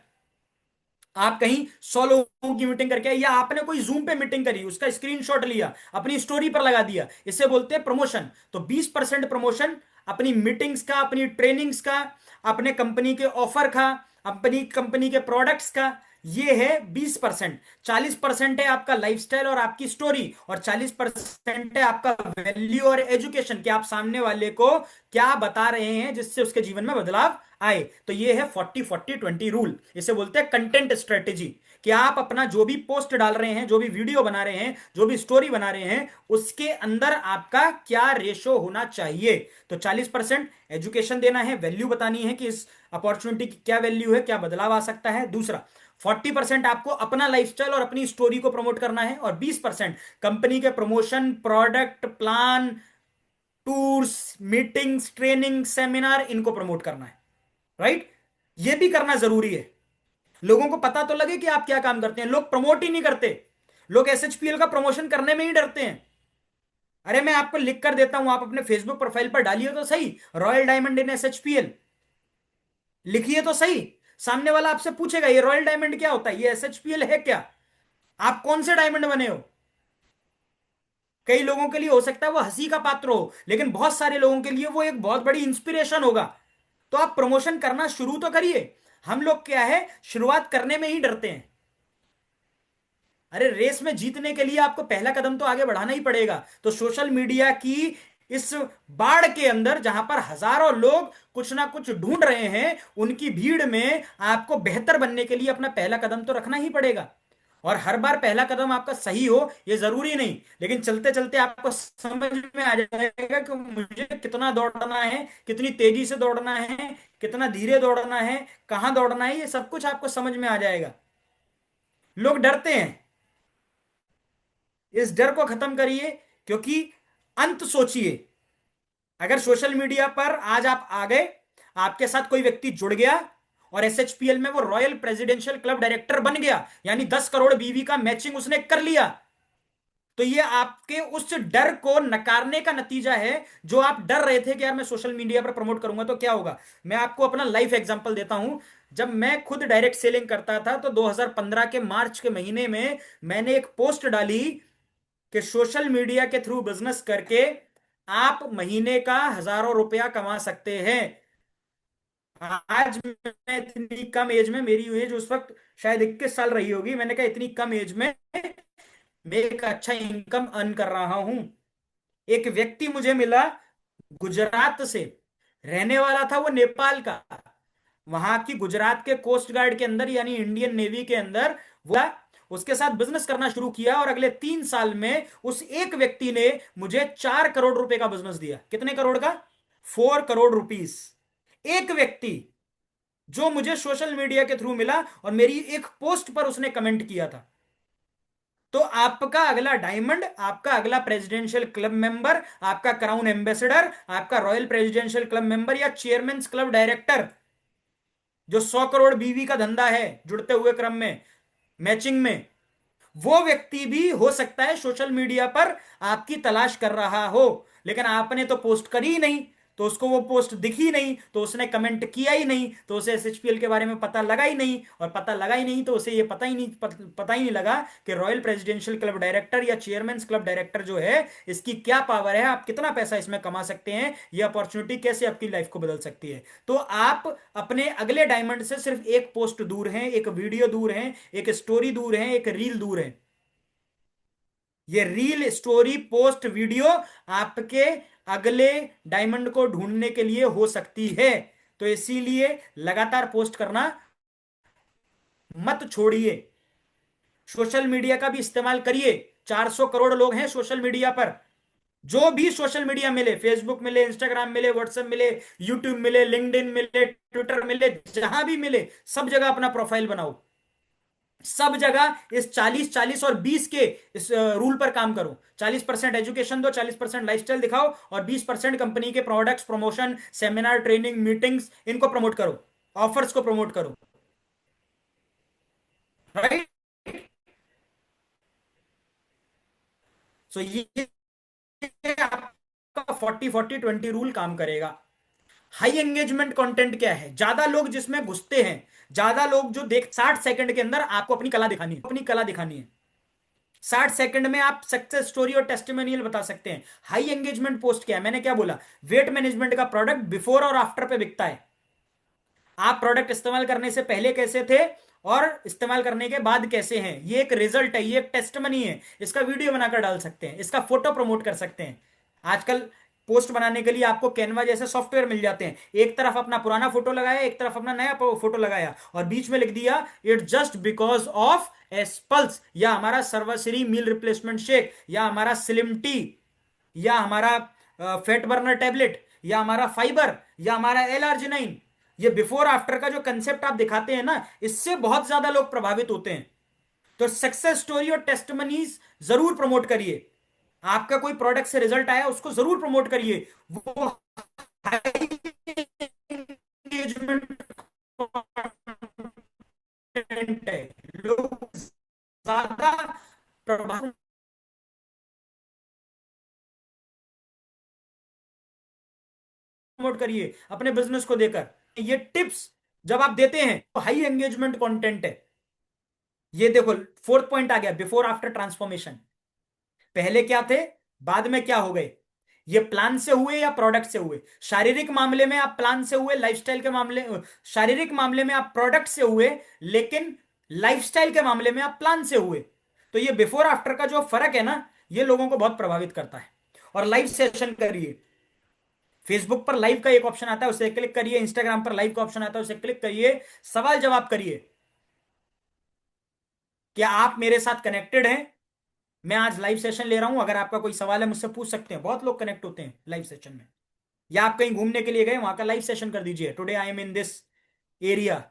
Speaker 2: आप कहीं 100 लोगों की मीटिंग करके आए, या आपने कोई जूम पे मीटिंग करी, उसका स्क्रीनशॉट लिया, अपनी स्टोरी पर लगा दिया, इसे बोलते हैं प्रमोशन। तो 20% प्रमोशन अपनी मीटिंग्स का, अपनी ट्रेनिंग्स का, अपने कंपनी के ऑफर का, अपनी कंपनी के प्रोडक्ट्स का, ये है 20%। 40% है आपका लाइफस्टाइल और आपकी स्टोरी, और 40% है आपका वैल्यू और एजुकेशन, कि आप सामने वाले को क्या बता रहे हैं जिससे उसके जीवन में बदलाव आए। तो ये है 40-40-20 रूल, इसे बोलते हैं कंटेंट स्ट्रेटेजी। कि आप अपना जो भी पोस्ट डाल रहे हैं, जो भी वीडियो बना रहे हैं, जो भी स्टोरी बना रहे हैं, उसके अंदर आपका क्या रेशो होना चाहिए। तो 40% एजुकेशन देना है, वैल्यू बतानी है कि इस अपॉर्चुनिटी की क्या वैल्यू है, क्या बदलाव आ सकता है। दूसरा, 40% आपको अपना लाइफस्टाइल और अपनी स्टोरी को प्रमोट करना है, और 20% कंपनी के promotion, product, plan, tours, meetings, training, seminar, इनको प्रमोट करना है। राइट? ये भी करना जरूरी है। लोगों को पता तो लगे कि आप क्या काम करते हैं। लोग प्रमोट ही नहीं करते, लोग एसएचपीएल का प्रमोशन करने में ही डरते हैं। अरे मैं आपको लिख कर देता हूं, आप अपने फेसबुक प्रोफाइल पर डालिए तो सही, रॉयल डायमंड इन SHPL लिखिए तो सही। सामने वाला आपसे पूछेगा ये रॉयल डायमंड क्या होता है, ये SHPL है क्या, आप कौन से डायमंड बने हो। कई लोगों के लिए हो सकता है वो हंसी का पात्र हो, लेकिन बहुत सारे लोगों के लिए वो एक बहुत बड़ी इंस्पिरेशन होगा। तो आप प्रमोशन करना शुरू तो करिए। हम लोग क्या है, शुरुआत करने में ही डरते हैं। अरे रेस में जीतने के लिए आपको पहला कदम तो आगे बढ़ाना ही पड़ेगा। तो सोशल मीडिया की इस बाढ़ के अंदर, जहां पर हजारों लोग कुछ ना कुछ ढूंढ रहे हैं, उनकी भीड़ में आपको बेहतर बनने के लिए अपना पहला कदम तो रखना ही पड़ेगा। और हर बार पहला कदम आपका सही हो ये जरूरी नहीं, लेकिन चलते चलते आपको समझ में आ जाएगा कि मुझे कितना दौड़ना है, कितनी तेजी से दौड़ना है, कितना धीरे दौड़ना है, कहां दौड़ना है, ये सब कुछ आपको समझ में आ जाएगा। लोग डरते हैं, इस डर को खत्म करिए। क्योंकि अंत सोचिए, अगर सोशल मीडिया पर आज आप आ गए, आपके साथ कोई व्यक्ति जुड़ गया और SHPL में वो रॉयल प्रेसिडेंशियल क्लब डायरेक्टर बन गया, यानी 10 करोड़ बीवी का मैचिंग उसने कर लिया, तो ये आपके उस डर को नकारने का नतीजा है। जो आप डर रहे थे कि यार मैं सोशल मीडिया पर प्रमोट करूंगा तो क्या होगा, मैं आपको अपना लाइफ एग्जांपल देता हूं। जब मैं खुद डायरेक्ट सेलिंग करता था तो 2015 के मार्च के महीने में मैंने एक पोस्ट डाली कि सोशल मीडिया के थ्रू बिजनेस करके आप महीने का हजारों रुपया कमा सकते हैं। आज मैं इतनी कम एज में, मेरी एज उस वक्त शायद 21 साल रही होगी, मैंने कहा इतनी कम एज में मैं एक अच्छा इनकम अर्न कर रहा हूं। एक व्यक्ति मुझे मिला गुजरात से, रहने वाला था वो नेपाल का, वहां की गुजरात के कोस्ट गार्ड के अंदर यानी इंडियन नेवी के अंदर वो था। उसके साथ बिजनेस करना शुरू किया और अगले 3 साल में उस एक व्यक्ति ने मुझे 4 करोड़ रुपए का बिजनेस दिया। कितने करोड़ का? 4 करोड़ रुपीस। एक व्यक्ति जो मुझे सोशल मीडिया के थ्रू मिला और मेरी एक पोस्ट पर उसने कमेंट किया था। तो आपका अगला डायमंड, आपका अगला प्रेसिडेंशियल क्लब मेंबर, आपका क्राउन एम्बेसडर, आपका रॉयल प्रेसिडेंशियल क्लब मेंबर या चेयरमैन क्लब डायरेक्टर, जो 100 करोड़ बीवी का धंधा है जुड़ते हुए क्रम में, मैचिंग में, वो व्यक्ति भी हो सकता है सोशल मीडिया पर आपकी तलाश कर रहा हो, लेकिन आपने तो पोस्ट करी ही नहीं, तो उसको वो पोस्ट दिखी नहीं, तो उसने कमेंट किया ही नहीं, तो उसे SHPL के बारे में पता लगा ही नहीं, और पता लगा ही नहीं तो उसे ये पता ही नहीं लगा कि रॉयल प्रेसिडेंशियल क्लब डायरेक्टर या चेयरमैन क्लब डायरेक्टर जो है, इसकी क्या पावर है, आप कितना पैसा इसमें कमा सकते हैं, ये अपॉर्चुनिटी कैसे आपकी लाइफ को बदल सकती है। तो आप अपने अगले डायमंड से सिर्फ एक पोस्ट दूर हैं, एक वीडियो दूर हैं, एक स्टोरी दूर हैं, एक रील दूर है। ये रील, स्टोरी, पोस्ट, वीडियो आपके अगले डायमंड को ढूंढने के लिए हो सकती है। तो इसीलिए लगातार पोस्ट करना मत छोड़िए। सोशल मीडिया का भी इस्तेमाल करिए। 400 करोड़ लोग हैं सोशल मीडिया पर। जो भी सोशल मीडिया मिले, फेसबुक मिले, इंस्टाग्राम मिले, व्हाट्सएप मिले, यूट्यूब मिले, लिंक्डइन मिले, ट्विटर मिले, जहां भी मिले सब जगह अपना प्रोफाइल बनाओ। सब जगह इस 40 40 और 20 के इस रूल पर काम करो। 40% एजुकेशन दो, 40% लाइफस्टाइल दिखाओ, और 20% कंपनी के products, promotion, seminar, training, meetings, इनको प्रमोट करो, ऑफर्स को प्रमोट करो। राइट। सो ये आपका 40 40 20 रूल काम करेगा। हाई एंगेजमेंट कंटेंट क्या है? ज्यादा लोग जिसमें घुसते हैं, ज्यादा लोग जो देख, 60 सेकंड के अंदर आपको अपनी कला दिखानी है, अपनी कला दिखानी है। 60 सेकंड में आप सक्सेस स्टोरी और टेस्टिमोनियल बता सकते हैं। हाई एंगेजमेंट पोस्ट क्या है? मैंने क्या बोला, वेट मैनेजमेंट का प्रोडक्ट बिफोर और आफ्टर पे बिकता है। आप प्रोडक्ट इस्तेमाल करने से पहले कैसे थे और इस्तेमाल करने के बाद कैसे हैं, ये एक रिजल्ट है, ये एक टेस्टमनी है। इसका वीडियो बनाकर डाल सकते हैं, इसका फोटो प्रमोट कर सकते हैं। आजकल पोस्ट बनाने के लिए आपको कैनवा जैसे सॉफ्टवेयर मिल जाते हैं। एक तरफ अपना पुराना फोटो लगाया, एक तरफ अपना नया फोटो लगाया, और बीच में लिख दिया इट जस्ट बिकॉज ऑफ एसपल्स, या हमारा सर्वश्री मील रिप्लेसमेंट शेक, या हमारा स्लिम टी, या हमारा फैट बर्नर टेबलेट, या हमारा फाइबर, या हमारा L-arginine। ये बिफोर आफ्टर का जो कंसेप्ट आप दिखाते हैं ना, इससे बहुत ज्यादा लोग प्रभावित होते हैं। तो सक्सेस स्टोरी और टेस्टमनीज जरूर प्रमोट करिए। आपका कोई प्रोडक्ट से रिजल्ट आया उसको जरूर प्रमोट करिए। वो हाई एंगेजमेंट है, लोग ज्यादा प्रभावित प्रमोट करिए अपने बिजनेस को देकर। ये टिप्स जब आप देते हैं तो हाई एंगेजमेंट कंटेंट है। ये देखो, फोर्थ पॉइंट आ गया, बिफोर आफ्टर ट्रांसफॉर्मेशन। पहले क्या थे, बाद में क्या हो गए। ये प्लान से हुए या प्रोडक्ट से हुए। शारीरिक मामले में आप प्लान से हुए, लाइफस्टाइल के मामले, शारीरिक मामले में आप प्रोडक्ट से हुए, लेकिन लाइफस्टाइल के मामले में आप प्लान से हुए। तो ये बिफोर आफ्टर का जो फर्क है ना, ये लोगों को बहुत प्रभावित करता है। और लाइव सेशन करिए। फेसबुक पर लाइव का एक ऑप्शन आता है, उसे क्लिक करिए। इंस्टाग्राम पर लाइव का ऑप्शन आता है, उसे क्लिक करिए। सवाल जवाब करिए। क्या आप मेरे साथ कनेक्टेड हैं? मैं आज लाइव सेशन ले रहा हूं, अगर आपका कोई सवाल है मुझसे पूछ सकते हैं। बहुत लोग कनेक्ट होते हैं लाइव सेशन में। या आप कहीं घूमने के लिए गए, वहां का लाइव सेशन कर दीजिए, today I am in this area.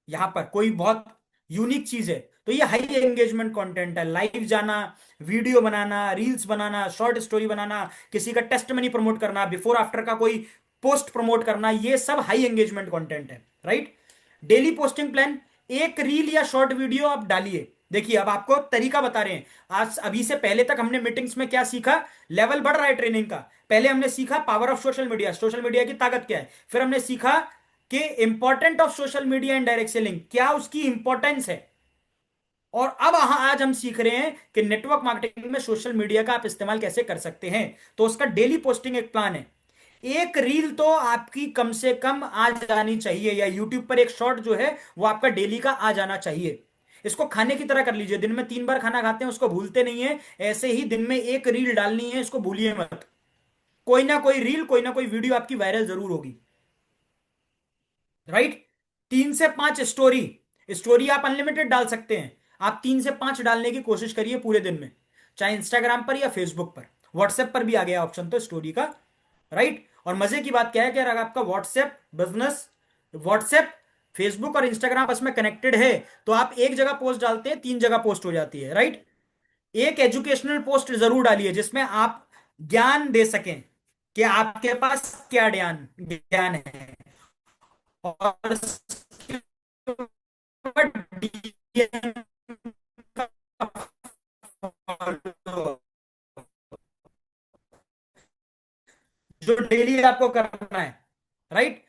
Speaker 2: यहां पर कोई बहुत यूनिक चीज है, तो ये हाई एंगेजमेंट कंटेंट है। लाइव जाना, वीडियो बनाना, रील्स बनाना, शॉर्ट स्टोरी बनाना, किसी का टेस्ट मनी प्रमोट करना, बिफोर आफ्टर का कोई पोस्ट प्रमोट करना, ये सब हाई एंगेजमेंट कंटेंट है, राइट। डेली पोस्टिंग प्लान, एक रील या शॉर्ट वीडियो आप डालिए। देखिए, अब आपको तरीका बता रहे हैं। आज अभी से पहले तक हमने मीटिंग्स में क्या सीखा, लेवल बढ़ रहा है ट्रेनिंग का। पहले हमने सीखा power of social media, social media की ताकत क्या है। फिर हमने सीखा कि important of social media and direct selling, क्या उसकी इंपॉर्टेंस है। और अब आज हम सीख रहे हैं कि नेटवर्क मार्केटिंग में सोशल मीडिया का आप इस्तेमाल कैसे कर सकते हैं। तो उसका डेली पोस्टिंग एक प्लान है। एक रील तो आपकी कम से कम आ जानी चाहिए, या यूट्यूब पर एक शॉर्ट जो है वो आपका डेली का आ जाना चाहिए। इसको खाने की तरह कर लीजिए। दिन में 3 बार खाना खाते हैं, उसको भूलते नहीं है। ऐसे ही दिन में एक रील डालनी है, इसको भूलिए मत। कोई ना कोई रील, कोई ना कोई वीडियो आपकी वायरल जरूर होगी, राइट। 3 से 5 स्टोरी। स्टोरी आप अनलिमिटेड डाल सकते हैं। आप 3 से 5 डालने की कोशिश करिए पूरे दिन में, चाहे इंस्टाग्राम पर या फेसबुक पर। व्हाट्सएप पर भी आ गया ऑप्शन तो स्टोरी का, राइट। और मजे की बात क्या है कि अगर आपका व्हाट्सएप बिजनेस, व्हाट्सएप, फेसबुक और इंस्टाग्राम आपस में कनेक्टेड है, तो आप एक जगह पोस्ट डालते हैं, 3 जगह पोस्ट हो जाती है, राइट। एक एजुकेशनल पोस्ट जरूर डालिए जिसमें आप ज्ञान दे सकें कि आपके पास क्या ज्ञान ज्ञान है। और जो डेली आपको करना है, राइट।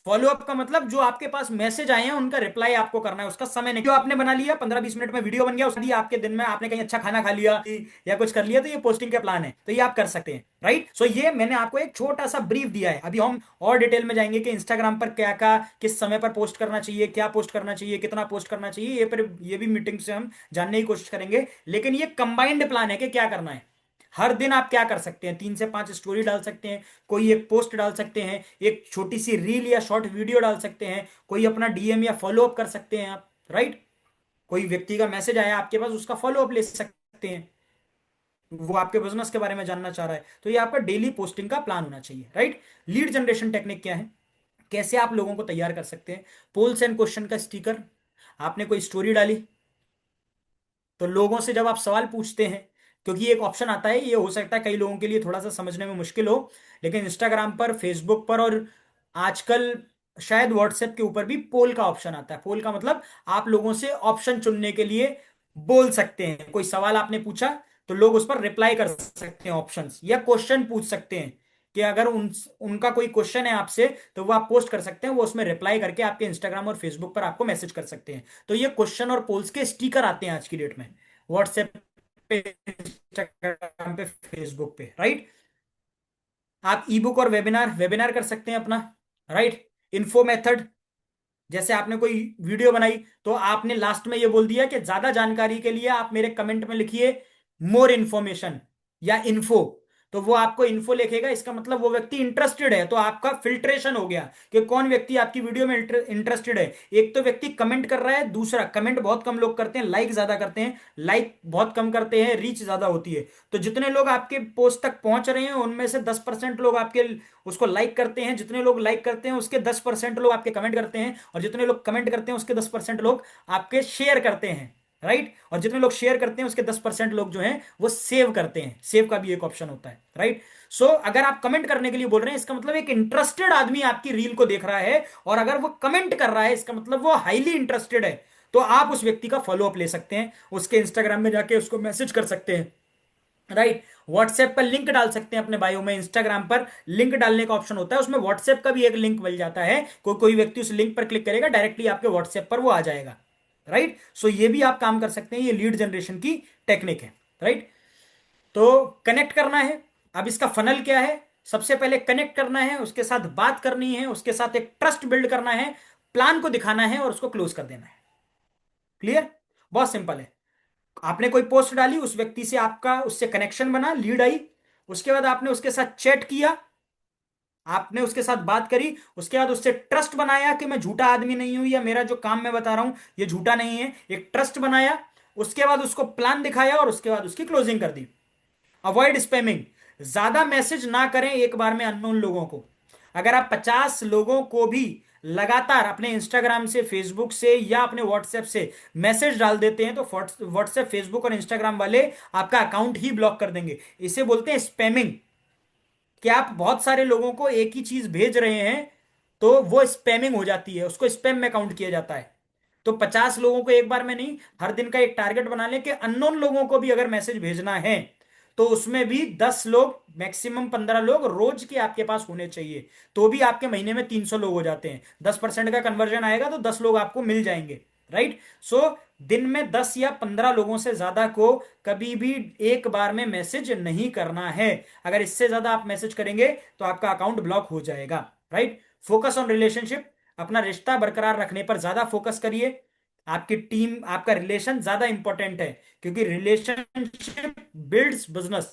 Speaker 2: फॉलो अप का मतलब जो आपके पास मैसेज आए हैं उनका रिप्लाई आपको करना है। उसका समय नहीं, जो आपने बना लिया 15-20 मिनट में वीडियो बन गया, उसके लिए आपके दिन में आपने कहीं अच्छा खाना खा लिया या कुछ कर लिया, तो ये पोस्टिंग का प्लान है, तो ये आप कर सकते हैं, राइट। सो ये मैंने आपको एक छोटा सा ब्रीफ दिया है। अभी हम और डिटेल में जाएंगे कि इंस्टाग्राम पर क्या क्या किस समय पर पोस्ट करना चाहिए, क्या पोस्ट करना चाहिए, कितना पोस्ट करना चाहिए, ये भी मीटिंग से हम जानने की कोशिश करेंगे। लेकिन ये कंबाइंड प्लान है कि क्या करना है। हर दिन आप क्या कर सकते हैं, 3 से 5 स्टोरी डाल सकते हैं, कोई एक पोस्ट डाल सकते हैं, एक छोटी सी रील या शॉर्ट वीडियो डाल सकते हैं, कोई अपना डीएम या फॉलो अप कर सकते हैं आप, राइट। कोई व्यक्ति का मैसेज आया आपके पास, उसका फॉलो अप ले सकते हैं, वो आपके बिजनेस के बारे में जानना चाह रहा है। तो ये आपका डेली पोस्टिंग का प्लान होना चाहिए, राइट। लीड जनरेशन टेक्निक क्या है, कैसे आप लोगों को तैयार कर सकते हैं। पोल्स एंड क्वेश्चन का स्टिकर, आपने कोई स्टोरी डाली तो लोगों से जब आप सवाल पूछते हैं, क्योंकि एक ऑप्शन आता है, ये हो सकता है कई लोगों के लिए थोड़ा सा समझने में मुश्किल हो, लेकिन इंस्टाग्राम पर, फेसबुक पर और आजकल शायद व्हाट्सएप के ऊपर भी पोल का ऑप्शन आता है। पोल का मतलब आप लोगों से ऑप्शन चुनने के लिए बोल सकते हैं। कोई सवाल आपने पूछा तो लोग उस पर रिप्लाई कर सकते हैं ऑप्शंस, या क्वेश्चन पूछ सकते हैं कि अगर उनका कोई क्वेश्चन है आपसे, तो वो आप पोस्ट कर सकते हैं, वो उसमें रिप्लाई करके आपके इंस्टाग्राम और फेसबुक पर आपको मैसेज कर सकते हैं। तो ये क्वेश्चन और पोल्स के स्टिकर आते हैं आज की डेट में, व्हाट्सएप पे, इंस्टाग्राम पे, फेसबुक पे, राइट। आप ई बुक और वेबिनार वेबिनार कर सकते हैं अपना, राइट। इन्फो मेथड, जैसे आपने कोई वीडियो बनाई तो आपने लास्ट में ये बोल दिया कि ज्यादा जानकारी के लिए आप मेरे कमेंट में लिखिए मोर इन्फॉर्मेशन या इन्फो। तो वो आपको इन्फो लिखेगा, इसका मतलब वो व्यक्ति इंटरेस्टेड है। तो आपका फिल्ट्रेशन हो गया कि कौन व्यक्ति आपकी वीडियो में इंटरेस्टेड है। एक तो व्यक्ति कमेंट कर रहा है, दूसरा कमेंट बहुत कम लोग करते हैं, लाइक ज्यादा करते हैं, लाइक बहुत कम करते हैं, रीच ज्यादा होती है। तो जितने लोग आपके पोस्ट तक पहुंच रहे हैं उनमें से 10% लोग आपके उसको लाइक करते हैं, जितने लोग लाइक करते हैं उसके 10% लोग आपके कमेंट करते हैं, और जितने लोग कमेंट करते हैं उसके 10% लोग आपके शेयर करते हैं, राइट। और जितने लोग शेयर करते हैं उसके 10% लोग जो हैं वो सेव करते हैं। सेव का भी एक ऑप्शन होता है, राइट। सो अगर आप कमेंट करने के लिए बोल रहे हैं, इसका मतलब एक इंटरेस्टेड आदमी आपकी रील को देख रहा है, और अगर वो कमेंट कर रहा है इसका मतलब वो हाईली इंटरेस्टेड है। तो आप उस व्यक्ति का फॉलो अप ले सकते हैं, उसके इंस्टाग्राम में जाके उसको मैसेज कर सकते हैं, राइट। व्हाट्सएप का लिंक डाल सकते हैं अपने बायो में। इंस्टाग्राम पर लिंक डालने का ऑप्शन होता है, उसमें व्हाट्सएप का भी एक लिंक मिल जाता है। कोई कोई व्यक्ति उस लिंक पर क्लिक करेगा, डायरेक्टली आपके व्हाट्सएप पर वो आ जाएगा। राइट, सो ये भी आप काम कर सकते हैं, ये लीड जनरेशन की टेक्निक है। राइट, तो कनेक्ट करना है। अब इसका फनल क्या है? सबसे पहले कनेक्ट करना है, उसके साथ बात करनी है, उसके साथ एक ट्रस्ट बिल्ड करना है, प्लान को दिखाना है और उसको क्लोज कर देना है। क्लियर? बहुत सिंपल है। आपने कोई पोस्ट डाली, उस व्यक्ति से आपका उससे कनेक्शन बना, लीड आई, उसके बाद आपने उसके साथ चैट किया, आपने उसके साथ बात करी, उसके बाद उससे ट्रस्ट बनाया कि मैं झूठा आदमी नहीं हूं, या मेरा जो काम मैं बता रहा हूं ये झूठा नहीं है, एक ट्रस्ट बनाया। उसके बाद उसको प्लान दिखाया और उसके बाद उसकी क्लोजिंग कर दी। अवॉइड स्पैमिंग, ज्यादा मैसेज ना करें एक बार में अननोन लोगों को। अगर आप 50 लोगों को भी लगातार अपने इंस्टाग्राम से, फेसबुक से या अपने व्हाट्सएप से मैसेज डाल देते हैं तो व्हाट्सएप, फेसबुक और इंस्टाग्राम वाले आपका अकाउंट ही ब्लॉक कर देंगे। इसे बोलते हैं स्पैमिंग, कि आप बहुत सारे लोगों को एक ही चीज भेज रहे हैं, तो वो स्पैमिंग हो जाती है, उसको स्पैम में काउंट किया जाता है। तो 50 लोगों को एक बार में नहीं, हर दिन का एक टारगेट बना लें कि अननोन लोगों को भी अगर मैसेज भेजना है तो उसमें भी 10 लोग, मैक्सिमम 15 लोग रोज के आपके पास होने चाहिए। तो भी आपके महीने में 300 लोग हो जाते हैं। 10% का कन्वर्जन आएगा तो 10 लोग आपको मिल जाएंगे। राइट, सो दिन में 10 या 15 लोगों से ज्यादा को कभी भी एक बार में मैसेज नहीं करना है। अगर इससे ज्यादा आप मैसेज करेंगे तो आपका अकाउंट ब्लॉक हो जाएगा। राइट, फोकस ऑन रिलेशनशिप, अपना रिश्ता बरकरार रखने पर ज्यादा फोकस करिए। आपकी टीम, आपका रिलेशन ज्यादा इंपॉर्टेंट है, क्योंकि relationship builds business.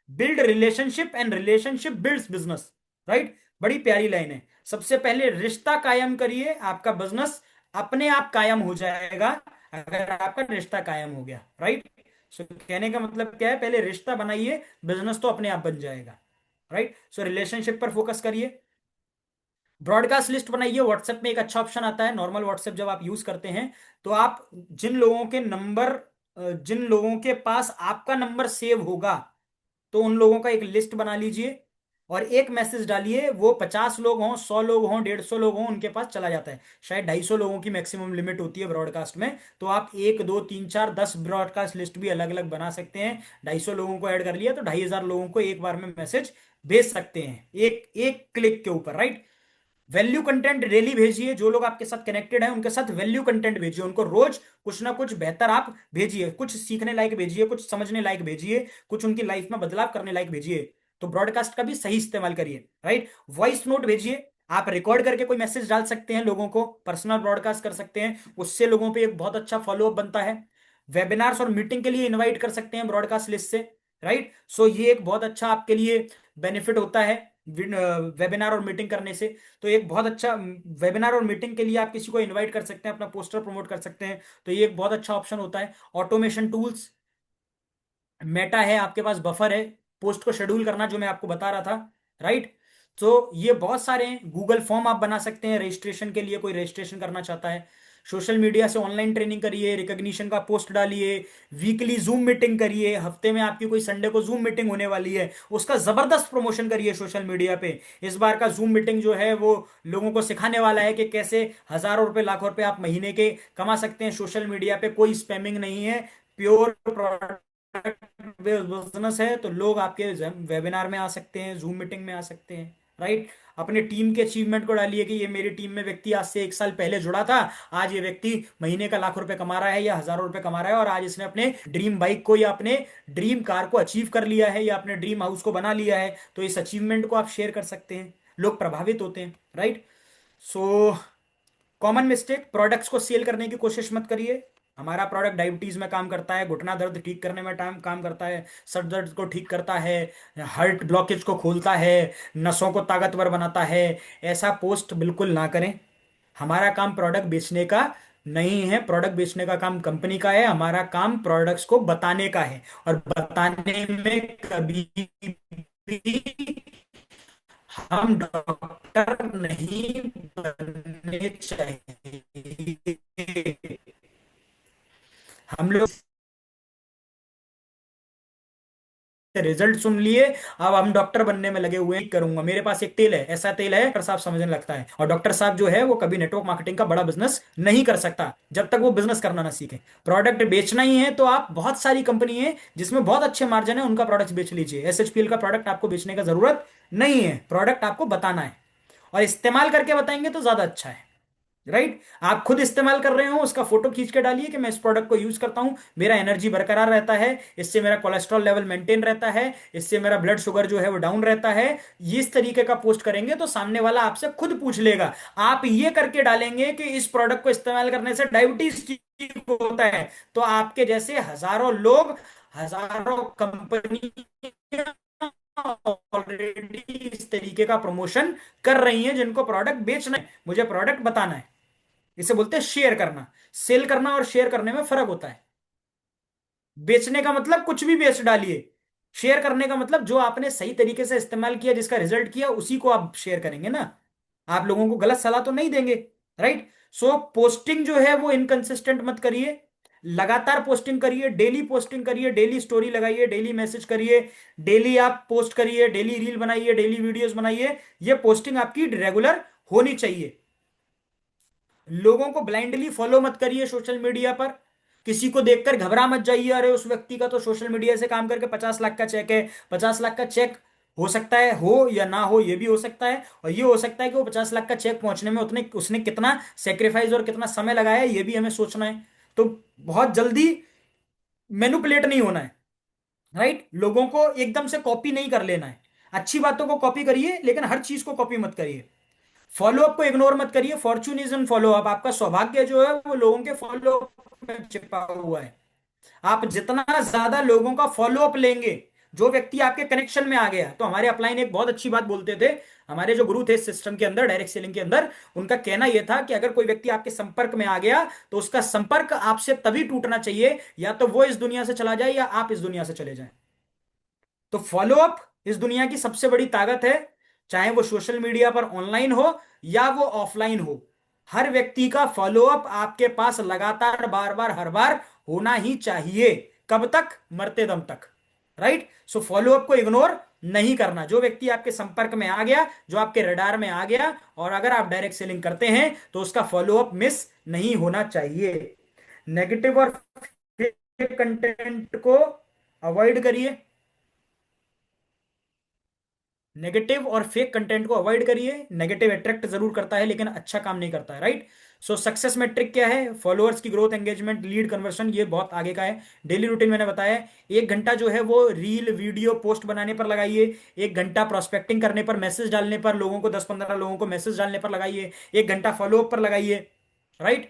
Speaker 2: Build relationship and relationship builds business. Right, बड़ी प्यारी लाइन है। सबसे पहले रिश्ता कायम करिए, आपका बिजनेस अपने आप कायम हो जाएगा अगर आपका रिश्ता कायम हो गया। राइट, सो कहने का मतलब क्या है? पहले रिश्ता बनाइए, बिजनेस तो अपने आप बन जाएगा। राइट, सो रिलेशनशिप पर फोकस करिए। ब्रॉडकास्ट लिस्ट बनाइए। व्हाट्सएप में एक अच्छा ऑप्शन आता है, नॉर्मल व्हाट्सएप जब आप यूज करते हैं तो आप जिन लोगों के नंबर, जिन लोगों के पास आपका नंबर सेव होगा, तो उन लोगों का एक लिस्ट बना लीजिए और एक मैसेज डालिए। वो 50 लोग हों, 100 लोग हों, 150 लोग हों, उनके पास चला जाता है। शायद 250 लोगों की मैक्सिमम लिमिट होती है ब्रॉडकास्ट में। तो आप 1 2 3 4 10 ब्रॉडकास्ट लिस्ट भी अलग अलग बना सकते हैं। 250 लोगों को ऐड कर लिया तो 2500 लोगों को एक बार में मैसेज भेज सकते हैं, एक एक क्लिक के ऊपर। राइट, वैल्यू कंटेंट डेली भेजिए। जो लोग आपके साथ कनेक्टेड हैं उनके साथ वैल्यू कंटेंट भेजिए, उनको रोज कुछ ना कुछ बेहतर आप भेजिए, कुछ सीखने लायक भेजिए, कुछ समझने लायक भेजिए, कुछ उनकी लाइफ में बदलाव करने लायक भेजिए। तो ब्रॉडकास्ट का भी सही इस्तेमाल करिए। राइट, वॉइस नोट भेजिए। आप रिकॉर्ड करके कोई मैसेज डाल सकते हैं, लोगों को पर्सनल ब्रॉडकास्ट कर सकते हैं, उससे लोगों पे एक बहुत अच्छा फॉलोअप बनता है। वेबिनार्स और मीटिंग के लिए इनवाइट कर सकते हैं ब्रॉडकास्ट लिस्ट से। राइट, सो ये एक बहुत अच्छा आपके लिए बेनिफिट होता है वेबिनार और मीटिंग करने से। तो एक बहुत अच्छा वेबिनार और मीटिंग के लिए आप किसी को इनवाइट कर सकते हैं, अपना पोस्टर प्रमोट कर सकते हैं। तो ये एक बहुत अच्छा ऑप्शन होता है। ऑटोमेशन टूल्स, मेटा है आपके पास, बफर है, पोस्ट को शेड्यूल करना जो मैं आपको बता रहा था। राइट, तो ये बहुत सारे हैं। गूगल फॉर्म आप बना सकते हैं रजिस्ट्रेशन के लिए, कोई रजिस्ट्रेशन करना चाहता है। सोशल मीडिया से ऑनलाइन ट्रेनिंग करिए, रिकॉग्निशन का पोस्ट डालिए, वीकली जूम मीटिंग करिए। हफ्ते में आपकी कोई संडे को जूम मीटिंग होने वाली है, उसका जबरदस्त प्रमोशन करिए सोशल मीडिया पे। इस बार का जूम मीटिंग जो है वो लोगों को सिखाने वाला है कि कैसे हजारों रुपए, लाखों रुपए आप महीने के कमा सकते हैं सोशल मीडिया पे। कोई स्पैमिंग नहीं है, प्योर बिजनेस है। तो लोग आपके वेबिनार में आ सकते हैं, जूम मीटिंग में आ सकते हैं। राइट, अपने टीम के अचीवमेंट को डालिए कि ये मेरी टीम में व्यक्ति आज से 1 साल पहले जुड़ा था, आज ये व्यक्ति महीने का लाखों रुपए कमा रहा है या हजारों रुपए कमा रहा है, और आज इसने अपने ड्रीम बाइक को या अपने ड्रीम कार को अचीव कर लिया है या अपने ड्रीम हाउस को बना लिया है। तो इस अचीवमेंट को आप शेयर कर सकते हैं, लोग प्रभावित होते हैं। Right, so common mistake, products को सेल करने की कोशिश मत करिए। हमारा प्रोडक्ट डायबिटीज में काम करता है, घुटना दर्द ठीक करने में टाइम काम करता है, सर दर्द को ठीक करता है, हार्ट ब्लॉकेज को खोलता है, नसों को ताकतवर बनाता है। ऐसा पोस्ट बिल्कुल ना करें। हमारा काम प्रोडक्ट बेचने का नहीं है, प्रोडक्ट बेचने का काम कंपनी का है। हमारा काम प्रोडक्ट्स को बताने का है, और बताने में कभी भी हम डॉक्टर नहीं बनने चाहिए। हम लोग रिजल्ट सुन लिए, अब हम डॉक्टर बनने में लगे हुए हैं, करूंगा, मेरे पास एक तेल है, ऐसा तेल है, डॉक्टर साहब समझने लगता है। और डॉक्टर साहब जो है वो कभी नेटवर्क मार्केटिंग का बड़ा बिजनेस नहीं कर सकता जब तक वो बिजनेस करना ना सीखे। प्रोडक्ट बेचना ही है तो आप, बहुत सारी कंपनी है जिसमें बहुत अच्छे मार्जिन है, उनका प्रोडक्ट बेच लीजिए। एसएचपीएल का प्रोडक्ट आपको बेचने का जरूरत नहीं है, प्रोडक्ट आपको बताना है और इस्तेमाल करके बताएंगे तो ज्यादा अच्छा है। राइट, आप खुद इस्तेमाल कर रहे हो, उसका फोटो खींच के डालिए कि मैं इस प्रोडक्ट को यूज करता हूं, मेरा एनर्जी बरकरार रहता है, इससे मेरा कोलेस्ट्रॉल लेवल मेंटेन रहता है, इससे मेरा ब्लड शुगर जो है वो डाउन रहता है। ये इस तरीके का पोस्ट करेंगे तो सामने वाला आपसे खुद पूछ लेगा। आप ये करके डालेंगे कि इस प्रोडक्ट को इस्तेमाल करने से डायबिटीज ठीक होता है, तो आपके जैसे हजारों लोग, हजारों कंपनी ऑलरेडी इस तरीके का प्रमोशन कर रही हैं, जिनको प्रोडक्ट बेचना है, मुझे प्रोडक्ट बताना है। इसे बोलते हैं शेयर करना। सेल करना और शेयर करने में फर्क होता है। बेचने का मतलब कुछ भी बेच डालिए, शेयर करने का मतलब जो आपने सही तरीके से इस्तेमाल किया, जिसका रिजल्ट किया, उसी को आप शेयर करेंगे ना। आप लोगों को गलत सलाह तो नहीं देंगे। राइट, सो पोस्टिंग जो है वो इनकंसिस्टेंट मत करिए, लगातार पोस्टिंग करिए, डेली पोस्टिंग करिए, डेली स्टोरी लगाइए, डेली मैसेज करिए, डेली आप पोस्ट करिए, डेली रील बनाइए, डेली वीडियोस बनाइए। ये पोस्टिंग आपकी रेगुलर होनी चाहिए। लोगों को ब्लाइंडली फॉलो मत करिए सोशल मीडिया पर। किसी को देखकर घबरा मत जाइए, अरे उस व्यक्ति का तो सोशल मीडिया से काम करके 50 लाख का चेक है। 50 लाख का चेक हो सकता है, हो या ना हो, ये भी हो सकता है। और ये हो सकता है कि वो 50 लाख का चेक पहुंचने में उतने उसने कितना सेक्रीफाइस और कितना समय लगाया है, ये भी हमें सोचना है। तो बहुत जल्दी मैनिपुलेट नहीं होना है। राइट, लोगों को एकदम से कॉपी नहीं कर लेना है। अच्छी बातों को कॉपी करिए, लेकिन हर चीज को कॉपी मत करिए। फॉलो अप को इग्नोर मत करिए, Fortune is in follow up. आपका सौभाग्य जो है वो लोगों के फॉलो अप में छिपा हुआ है। आप जितना ज्यादा लोगों का फॉलो अप लेंगे, जो व्यक्ति आपके कनेक्शन में आ गया, तो हमारे अपलाइन एक बहुत अच्छी बात बोलते थे, हमारे जो गुरु थे सिस्टम के अंदर, डायरेक्ट सेलिंग के अंदर, उनका कहना यह था कि अगर कोई व्यक्ति आपके संपर्क में आ गया तो उसका संपर्क आपसे तभी टूटना चाहिए, या तो वो इस दुनिया से चला जाए या आप इस दुनिया से चले जाएं। तो फॉलो अप इस दुनिया की सबसे बड़ी ताकत है, चाहे वो सोशल मीडिया पर ऑनलाइन हो या वो ऑफलाइन हो। हर व्यक्ति का फॉलो अप आपके पास लगातार, बार बार, हर बार होना ही चाहिए। कब तक? मरते दम तक। राइट, सो फॉलो अप को इग्नोर नहीं करना। जो व्यक्ति आपके संपर्क में आ गया, जो आपके रडार में आ गया, और अगर आप डायरेक्ट सेलिंग करते हैं तो उसका फॉलो अप मिस नहीं होना चाहिए। नेगेटिव और कंटेंट को अवॉइड करिए। नेगेटिव और फेक कंटेंट को अवॉइड करिए। नेगेटिव अट्रैक्ट जरूर करता है लेकिन अच्छा काम नहीं करता है। राइट, सो सक्सेस मेट्रिक क्या है? फॉलोअर्स की ग्रोथ, एंगेजमेंट, लीड कन्वर्शन, ये बहुत आगे का है। डेली रूटीन मैंने बताया है। 1 घंटा जो है वो रील वीडियो पोस्ट बनाने पर लगाइए। 1 घंटा प्रोस्पेक्टिंग करने पर, मैसेज डालने पर, लोगों को 10-15 लोगों को मैसेज डालने पर लगाइए। 1 घंटा फॉलोअप पर लगाइए। राइट,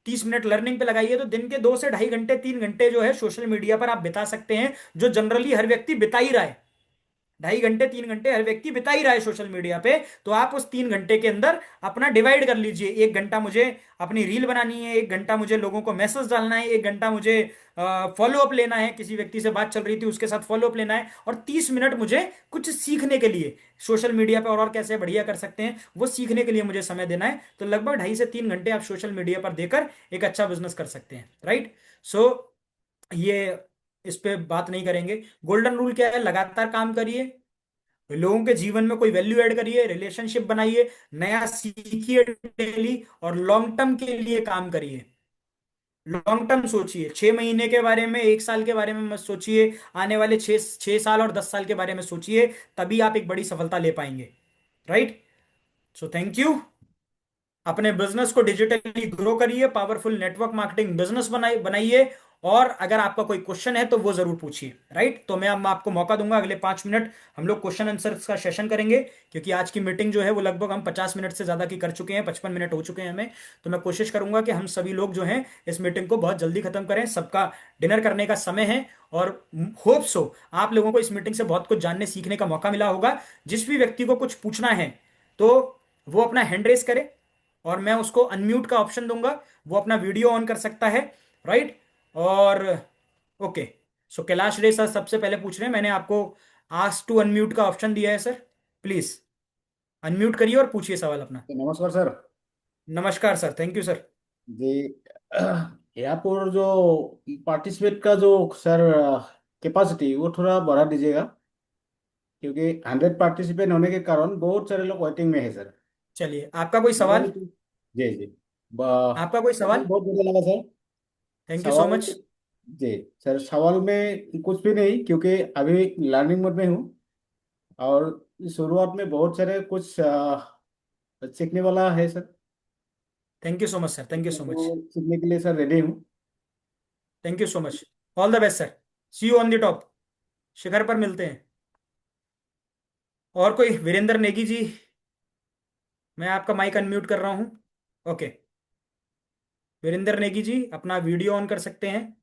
Speaker 2: 30 मिनट लर्निंग पे लगाइए। तो दिन के 2 से ढाई घंटे, 3 घंटे जो है सोशल मीडिया पर आप बिता सकते हैं, जो जनरली हर व्यक्ति बिता ही रहा है। 2.5 घंटे 3 घंटे हर व्यक्ति बिता ही रहा है सोशल मीडिया पे। तो आप उस 3 घंटे के अंदर अपना डिवाइड कर लीजिए। 1 घंटा मुझे अपनी रील बनानी है, 1 घंटा मुझे लोगों को मैसेज डालना है, 1 घंटा मुझे फॉलो अप लेना है, किसी व्यक्ति से बात चल रही थी उसके साथ फॉलो अप लेना है, और 30 मिनट मुझे कुछ सीखने के लिए सोशल मीडिया पे और कैसे बढ़िया कर सकते हैं वो सीखने के लिए मुझे समय देना है। तो लगभग 2.5 से 3 घंटे आप सोशल मीडिया पर देकर एक अच्छा बिजनेस कर सकते हैं। राइट, सो ये, इस पे बात नहीं करेंगे। गोल्डन रूल क्या है? लगातार काम करिए, लोगों के जीवन में कोई वैल्यू ऐड करिए, रिलेशनशिप बनाइए, नया सीखिए डेली, और लॉन्ग टर्म के लिए काम करिए। लॉन्ग टर्म सोचिए, 6 महीने के बारे में, 1 साल के बारे में मत सोचिए, आने वाले 6 साल और 10 साल के बारे में सोचिए। तभी आप एक बड़ी सफलता ले पाएंगे। Right, so thank you. अपने बिजनेस को डिजिटली ग्रो करिए, पावरफुल नेटवर्क मार्केटिंग बिजनेस बनाइए। और अगर आपका कोई क्वेश्चन है तो वो जरूर पूछिए। राइट, तो मैं अब आपको मौका दूंगा, अगले 5 मिनट हम लोग क्वेश्चन आंसर का सेशन करेंगे, क्योंकि आज की मीटिंग जो है वो लगभग हम 50 मिनट से ज्यादा की कर चुके हैं, 55 मिनट हो चुके हैं हमें। तो मैं कोशिश करूंगा कि हम सभी लोग जो हैं इस मीटिंग को बहुत जल्दी खत्म करें। सबका डिनर करने का समय है, और होप सो आप लोगों को इस मीटिंग से बहुत कुछ जानने सीखने का मौका मिला होगा। जिस भी व्यक्ति को कुछ पूछना है तो वो अपना हैंड रेस करे, और मैं उसको अनम्यूट का ऑप्शन दूंगा, वो अपना वीडियो ऑन कर सकता है। राइट, और ओके, सो कैलाश रे सर सबसे पहले पूछ रहे हैं, मैंने आपको आस्क टू अनम्यूट का ऑप्शन दिया है सर। प्लीज अनम्यूट करिए और पूछिए सवाल अपना।
Speaker 3: नमस्कार सर।
Speaker 2: नमस्कार सर, थैंक यू सर।
Speaker 3: जी। यहाँ पर जो पार्टिसिपेट का जो सर कैपेसिटी वो थोड़ा बढ़ा दीजिएगा, क्योंकि 100 पार्टिसिपेंट होने के कारण बहुत सारे लोग वेटिंग में है सर।
Speaker 2: चलिए, आपका कोई
Speaker 3: मेरा
Speaker 2: सवाल?
Speaker 3: भी जी जी।
Speaker 2: आपका कोई
Speaker 3: सवाल
Speaker 2: सवाल?
Speaker 3: बहुत बढ़िया लगा सर।
Speaker 2: थैंक यू सो
Speaker 3: सवाल,
Speaker 2: मच।
Speaker 3: जी सर, सवाल में कुछ भी नहीं, क्योंकि अभी लर्निंग मोड में हूँ। और शुरुआत में बहुत सारे कुछ सीखने वाला है sir.
Speaker 2: Thank you so much sir, thank you so much.
Speaker 3: तो सीखने के लिए सर रेडी हूँ।
Speaker 2: Thank you so much. All the best sir. See you on the top. शिखर पर मिलते हैं। और कोई? वीरेंद्र नेगी जी, मैं आपका माइक अनम्यूट कर रहा हूँ। ओके। वीरेंद्र नेगी जी, अपना वीडियो ऑन कर सकते हैं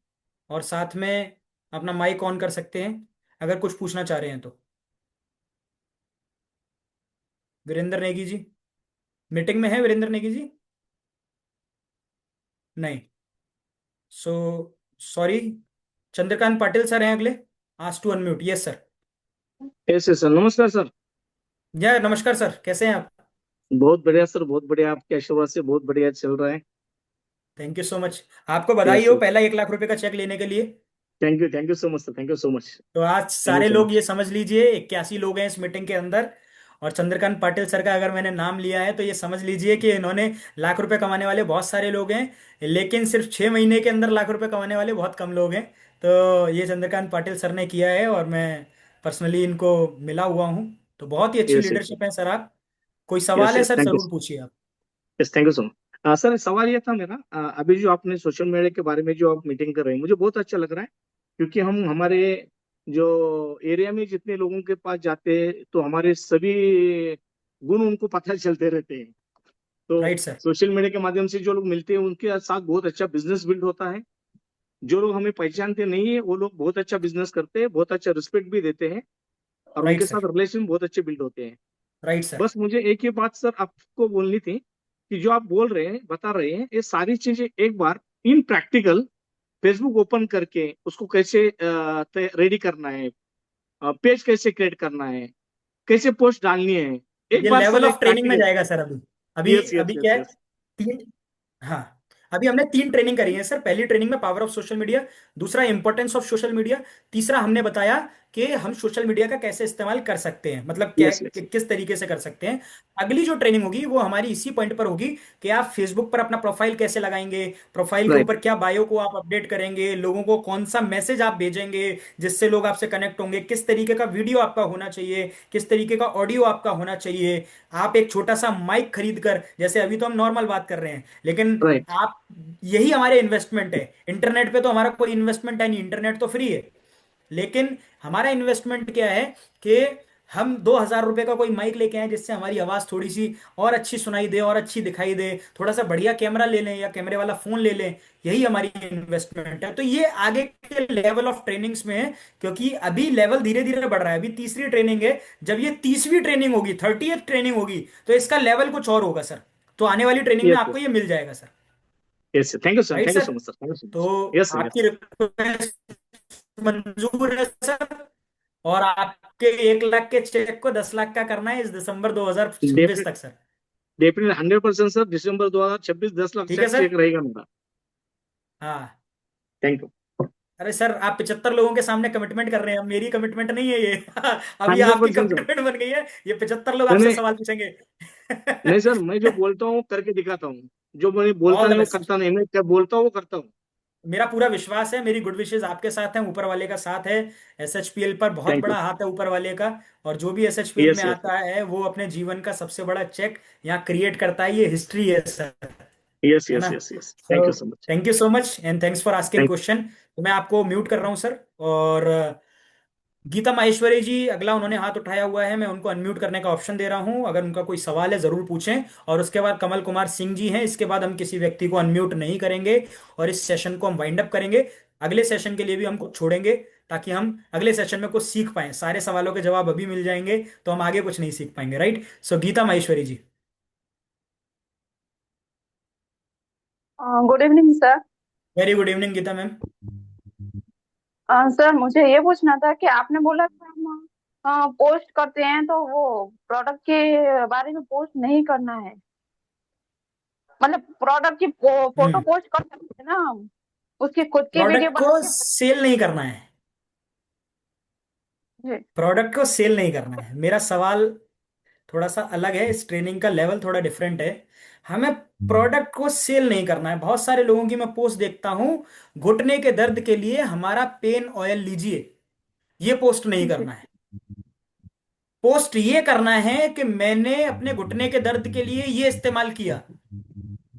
Speaker 2: और साथ में अपना माइक ऑन कर सकते हैं अगर कुछ पूछना चाह रहे हैं तो। वीरेंद्र नेगी जी, मीटिंग में है वीरेंद्र नेगी जी? नहीं। So sorry. Chandrakant Patil sir हैं अगले। Ask to unmute. Yes sir.
Speaker 4: कैसे सर? नमस्कार सर।
Speaker 2: या नमस्कार सर, कैसे हैं आप?
Speaker 4: बहुत बढ़िया सर, बहुत बढ़िया, आपके आशीर्वाद से बहुत बढ़िया चल रहा है।
Speaker 2: Thank you so much. आपको बधाई
Speaker 4: यस
Speaker 2: हो
Speaker 4: सर।
Speaker 2: पहला 1 लाख रुपए का चेक लेने के लिए।
Speaker 4: Thank you so much sir, thank you so much.
Speaker 2: तो आज
Speaker 4: थैंक यू
Speaker 2: सारे
Speaker 4: सो
Speaker 2: लोग ये
Speaker 4: मच।
Speaker 2: समझ लीजिए, 81 लोग हैं इस मीटिंग के अंदर। और चंद्रकांत पाटिल सर का अगर मैंने नाम लिया है तो ये समझ लीजिए कि इन्होंने लाख रुपए कमाने वाले बहुत सारे लोग हैं, लेकिन सिर्फ 6 महीने के अंदर लाख रुपए कमाने वाले बहुत कम लोग हैं। तो ये चंद्रकांत पाटिल सर ने किया है और मैं पर्सनली इनको मिला हुआ हूँ। तो बहुत ही अच्छी
Speaker 4: यस यस
Speaker 2: लीडरशिप है सर आप। कोई
Speaker 4: यस
Speaker 2: सवाल है
Speaker 4: यस।
Speaker 2: Sir,
Speaker 4: thank you.
Speaker 2: जरूर पूछिए आप।
Speaker 4: Yes, thank you so much sir. सवाल ये था मेरा, अभी जो आपने सोशल मीडिया के बारे में जो आप मीटिंग कर रहे हैं, मुझे बहुत अच्छा लग रहा है। क्योंकि हम हमारे जो एरिया में जितने लोगों के पास जाते हैं, तो हमारे सभी गुण उनको पता चलते रहते हैं। तो
Speaker 2: राइट सर।
Speaker 4: सोशल मीडिया के माध्यम से जो लोग मिलते हैं, उनके साथ बहुत अच्छा बिजनेस बिल्ड होता है। जो लोग हमें पहचानते नहीं है, वो लोग बहुत अच्छा बिजनेस करते हैं, बहुत अच्छा रिस्पेक्ट भी देते हैं, और
Speaker 2: राइट
Speaker 4: उनके
Speaker 2: सर।
Speaker 4: साथ रिलेशन बहुत अच्छे बिल्ड होते हैं।
Speaker 2: Right sir.
Speaker 4: बस मुझे एक ही बात सर आपको बोलनी थी, कि जो आप बोल रहे हैं, बता रहे हैं, ये सारी चीजें एक बार इन प्रैक्टिकल फेसबुक ओपन करके उसको कैसे रेडी करना है, पेज कैसे क्रिएट करना है, कैसे पोस्ट डालनी है, एक
Speaker 2: ये
Speaker 4: बार
Speaker 2: लेवल
Speaker 4: सर
Speaker 2: ऑफ
Speaker 4: एक
Speaker 2: ट्रेनिंग में
Speaker 4: प्रैक्टिकल।
Speaker 2: जाएगा सर अभी। अभी
Speaker 4: यस यस
Speaker 2: अभी
Speaker 4: यस
Speaker 2: क्या है?
Speaker 4: यस।
Speaker 2: 3। हाँ। अभी हमने 3 ट्रेनिंग करी है सर। पहली ट्रेनिंग में पावर ऑफ सोशल मीडिया, दूसरा इंपॉर्टेंस ऑफ सोशल मीडिया, तीसरा हमने बताया कि हम सोशल मीडिया का कैसे इस्तेमाल कर सकते हैं, मतलब क्या
Speaker 4: यस यस।
Speaker 2: किस तरीके से कर सकते हैं। अगली जो ट्रेनिंग होगी वो हमारी इसी पॉइंट पर होगी कि आप फेसबुक पर अपना प्रोफाइल कैसे लगाएंगे, प्रोफाइल के
Speaker 4: राइट।
Speaker 2: ऊपर क्या बायो को आप अपडेट करेंगे, लोगों को कौन सा मैसेज आप भेजेंगे जिससे लोग आपसे कनेक्ट होंगे, किस तरीके का वीडियो आपका होना चाहिए, किस तरीके का ऑडियो आपका होना चाहिए। आप एक छोटा सा माइक खरीद कर, जैसे अभी तो हम नॉर्मल बात कर रहे हैं, लेकिन
Speaker 4: राइट।
Speaker 2: आप, यही हमारे इन्वेस्टमेंट है। इंटरनेट पे तो हमारा कोई इन्वेस्टमेंट है नहीं, इंटरनेट तो फ्री है। लेकिन हमारा इन्वेस्टमेंट क्या है कि हम 2,000 रुपए का कोई माइक लेके आए जिससे हमारी आवाज थोड़ी सी और अच्छी सुनाई दे और अच्छी दिखाई दे, थोड़ा सा बढ़िया कैमरा ले लें या कैमरे वाला फोन ले लें। यही हमारी इन्वेस्टमेंट है। तो ये आगे के लेवल ऑफ ट्रेनिंग्स में है, क्योंकि अभी लेवल धीरे धीरे बढ़ रहा है। अभी तीसरी ट्रेनिंग है। जब ये 30वीं ट्रेनिंग होगी, 30th ट्रेनिंग होगी, तो इसका लेवल कुछ और होगा सर। तो आने वाली ट्रेनिंग में
Speaker 4: यस
Speaker 2: आपको
Speaker 4: यस
Speaker 2: ये मिल जाएगा sir.
Speaker 4: Yes. Thank you sir,
Speaker 2: right
Speaker 4: thank you
Speaker 2: sir.
Speaker 4: So much sir, thank you सो
Speaker 2: तो
Speaker 4: मच। यस सर,
Speaker 2: आपकी
Speaker 4: यस।
Speaker 2: रिक्वेस्ट मंजूर है सर। और आपके 1 लाख के चेक को 10 लाख का करना है इस दिसंबर 2026
Speaker 4: डेफिनेट
Speaker 2: तक सर।
Speaker 4: डेफिनेट 100% सर, दिसंबर 2026 10 लाख
Speaker 2: ठीक है
Speaker 4: चेक
Speaker 2: सर।
Speaker 4: चेक रहेगा मेरा।
Speaker 2: हाँ।
Speaker 4: Thank you.
Speaker 2: अरे सर, आप 75 लोगों के सामने कमिटमेंट कर रहे हैं, अब मेरी कमिटमेंट नहीं है ये। अभी
Speaker 4: हंड्रेड
Speaker 2: आपकी
Speaker 4: परसेंट सर।
Speaker 2: कमिटमेंट बन गई है। ये 75 लोग
Speaker 4: नहीं
Speaker 2: आपसे
Speaker 4: नहीं।
Speaker 2: सवाल पूछेंगे।
Speaker 4: नहीं सर, मैं जो बोलता हूँ करके दिखाता हूँ। जो मैं बोलता
Speaker 2: ऑल द
Speaker 4: नहीं वो
Speaker 2: बेस्ट सर।
Speaker 4: करता नहीं, मैं क्या बोलता हूँ वो करता हूँ।
Speaker 2: मेरा पूरा विश्वास है, मेरी गुड विशेष आपके साथ हैं, ऊपर वाले का साथ है। एसएचपीएल पर बहुत
Speaker 4: थैंक यू।
Speaker 2: बड़ा हाथ है ऊपर वाले का। और जो भी एसएचपीएल में
Speaker 4: यस यस
Speaker 2: आता है वो अपने जीवन का सबसे बड़ा चेक यहाँ क्रिएट करता है। ये हिस्ट्री है सर।
Speaker 4: यस
Speaker 2: है
Speaker 4: यस
Speaker 2: ना?
Speaker 4: Yes yes. थैंक
Speaker 2: तो
Speaker 4: you so much.
Speaker 2: Thank you so much and thanks for asking
Speaker 4: thank
Speaker 2: question. तो मैं आपको म्यूट कर रहा हूँ सर। और गीता माहेश्वरी जी अगला उन्होंने हाथ उठाया हुआ है, मैं उनको अनम्यूट करने का ऑप्शन दे रहा हूं। अगर उनका कोई सवाल है जरूर पूछें। और उसके बाद कमल कुमार सिंह जी हैं। इसके बाद हम किसी व्यक्ति को अनम्यूट नहीं करेंगे और इस सेशन को हम वाइंड अप करेंगे। अगले सेशन के लिए भी हम कुछ छोड़ेंगे ताकि हम अगले सेशन में कुछ सीख पाएं। सारे सवालों के जवाब अभी मिल जाएंगे तो हम आगे कुछ नहीं सीख पाएंगे। Right? So Geeta Maheshwari ji.
Speaker 5: Good evening sir.
Speaker 2: Very good evening Geeta ma'am.
Speaker 5: Sir मुझे ये पूछना था कि आपने बोला था हम पोस्ट करते हैं तो वो प्रोडक्ट के बारे में पोस्ट नहीं करना है, मतलब प्रोडक्ट की फोटो
Speaker 2: हम्म।
Speaker 5: पोस्ट कर सकते हैं ना हम, उसकी खुद की वीडियो
Speaker 2: प्रोडक्ट
Speaker 5: बना
Speaker 2: को
Speaker 5: के।
Speaker 2: सेल नहीं करना है।
Speaker 5: जी।
Speaker 2: प्रोडक्ट को सेल नहीं करना है। मेरा सवाल थोड़ा सा अलग है, इस ट्रेनिंग का लेवल थोड़ा डिफरेंट है। हमें प्रोडक्ट को सेल नहीं करना है। बहुत सारे लोगों की मैं पोस्ट देखता हूं, घुटने के दर्द के लिए हमारा पेन ऑयल लीजिए, ये पोस्ट नहीं
Speaker 5: जी।
Speaker 2: करना है। पोस्ट ये करना है कि मैंने अपने घुटने के दर्द के लिए ये इस्तेमाल किया।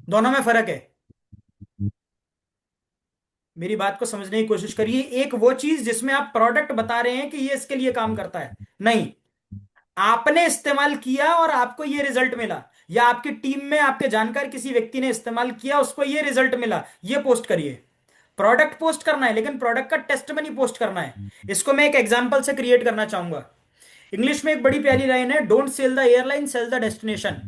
Speaker 2: दोनों में फर्क है। मेरी बात को समझने की कोशिश करिए। एक वो चीज जिसमें आप प्रोडक्ट बता रहे हैं कि ये इसके लिए काम करता है, नहीं, आपने इस्तेमाल किया और आपको ये रिजल्ट मिला, या आपकी टीम में आपके जानकार किसी व्यक्ति ने इस्तेमाल किया, उसको ये रिजल्ट मिला, ये पोस्ट करिए। प्रोडक्ट पोस्ट करना है, लेकिन प्रोडक्ट का टेस्टमनी पोस्ट करना है। इसको मैं एक एग्जांपल से क्रिएट करना चाहूंगा। इंग्लिश में एक बड़ी प्यारी लाइन है, don't sell the airline, sell the destination.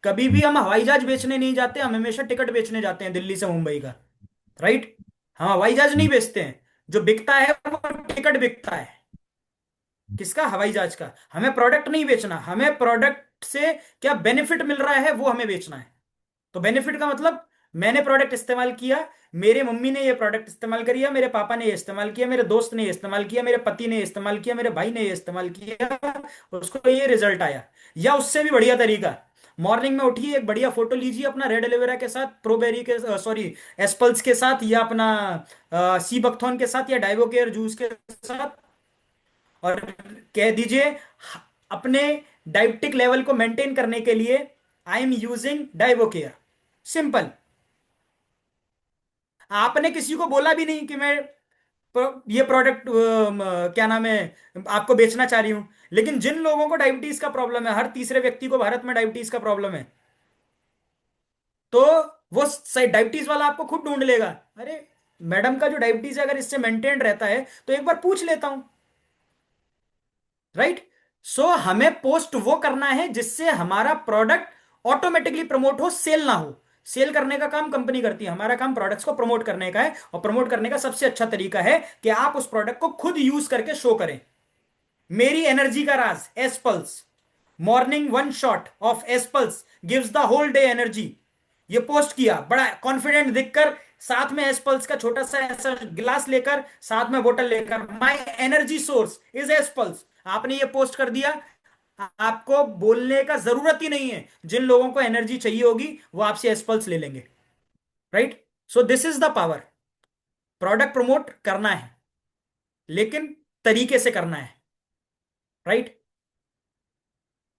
Speaker 2: कभी भी हम हवाई जहाज बेचने नहीं जाते, हम हमेशा टिकट बेचने जाते हैं दिल्ली से मुंबई का। राइट। हम हवाई जहाज नहीं बेचते हैं। जो बिकता है वो टिकट बिकता है। किसका? हवाई जहाज का। हमें प्रोडक्ट नहीं बेचना, हमें प्रोडक्ट से क्या बेनिफिट मिल रहा है वो हमें बेचना है। तो बेनिफिट का मतलब, मैंने प्रोडक्ट इस्तेमाल किया, मेरे मम्मी ने ये प्रोडक्ट इस्तेमाल किया, मेरे पापा ने ये इस्तेमाल किया, मेरे दोस्त ने ये इस्तेमाल किया, मेरे पति ने ये इस्तेमाल किया, मेरे भाई ने ये इस्तेमाल किया, उसको ये रिजल्ट आया। या उससे भी बढ़िया तरीका, मॉर्निंग में उठिए, एक बढ़िया फोटो लीजिए अपना रेड एलोवेरा के साथ, प्रोबेरी के, सॉरी, एस्पल्स के साथ, या अपना सी बकथॉर्न के साथ, या डाइवोकेयर जूस के साथ, और कह दीजिए अपने डायबिटिक लेवल को मेंटेन करने के लिए आई एम यूजिंग डाइवोकेयर। सिंपल। आपने किसी को बोला भी नहीं कि मैं ये प्रोडक्ट क्या नाम है, आपको बेचना चाह रही हूं। लेकिन जिन लोगों को डायबिटीज का प्रॉब्लम है, हर तीसरे व्यक्ति को भारत में डायबिटीज का प्रॉब्लम है, तो वो डायबिटीज वाला आपको खुद ढूंढ लेगा। अरे मैडम का जो डायबिटीज है, अगर इससे मेंटेन रहता है तो एक बार पूछ लेता हूं। राइट। सो हमें पोस्ट वो करना है जिससे हमारा प्रोडक्ट ऑटोमेटिकली प्रमोट हो, सेल ना हो। सेल करने का काम कंपनी करती है, हमारा काम प्रोडक्ट्स को प्रमोट करने का है। और प्रमोट करने का सबसे अच्छा तरीका है कि आप उस प्रोडक्ट को खुद यूज करके शो करें। मेरी एनर्जी का राज Esplus, morning one shot of Esplus gives the whole day energy. ये पोस्ट किया, बड़ा कॉन्फिडेंट दिखकर, साथ में एसपल्स का छोटा सा ऐसा गिलास लेकर, साथ में बोतल लेकर, माय एनर्जी सोर्स इज एसपल्स। आपने ये पोस्ट कर दिया, आपको बोलने का जरूरत ही नहीं है। जिन लोगों को एनर्जी चाहिए होगी वो आपसे एसपल्स ले लेंगे। Right. So this is the power. Product promote करना है, लेकिन तरीके से करना है। राइट।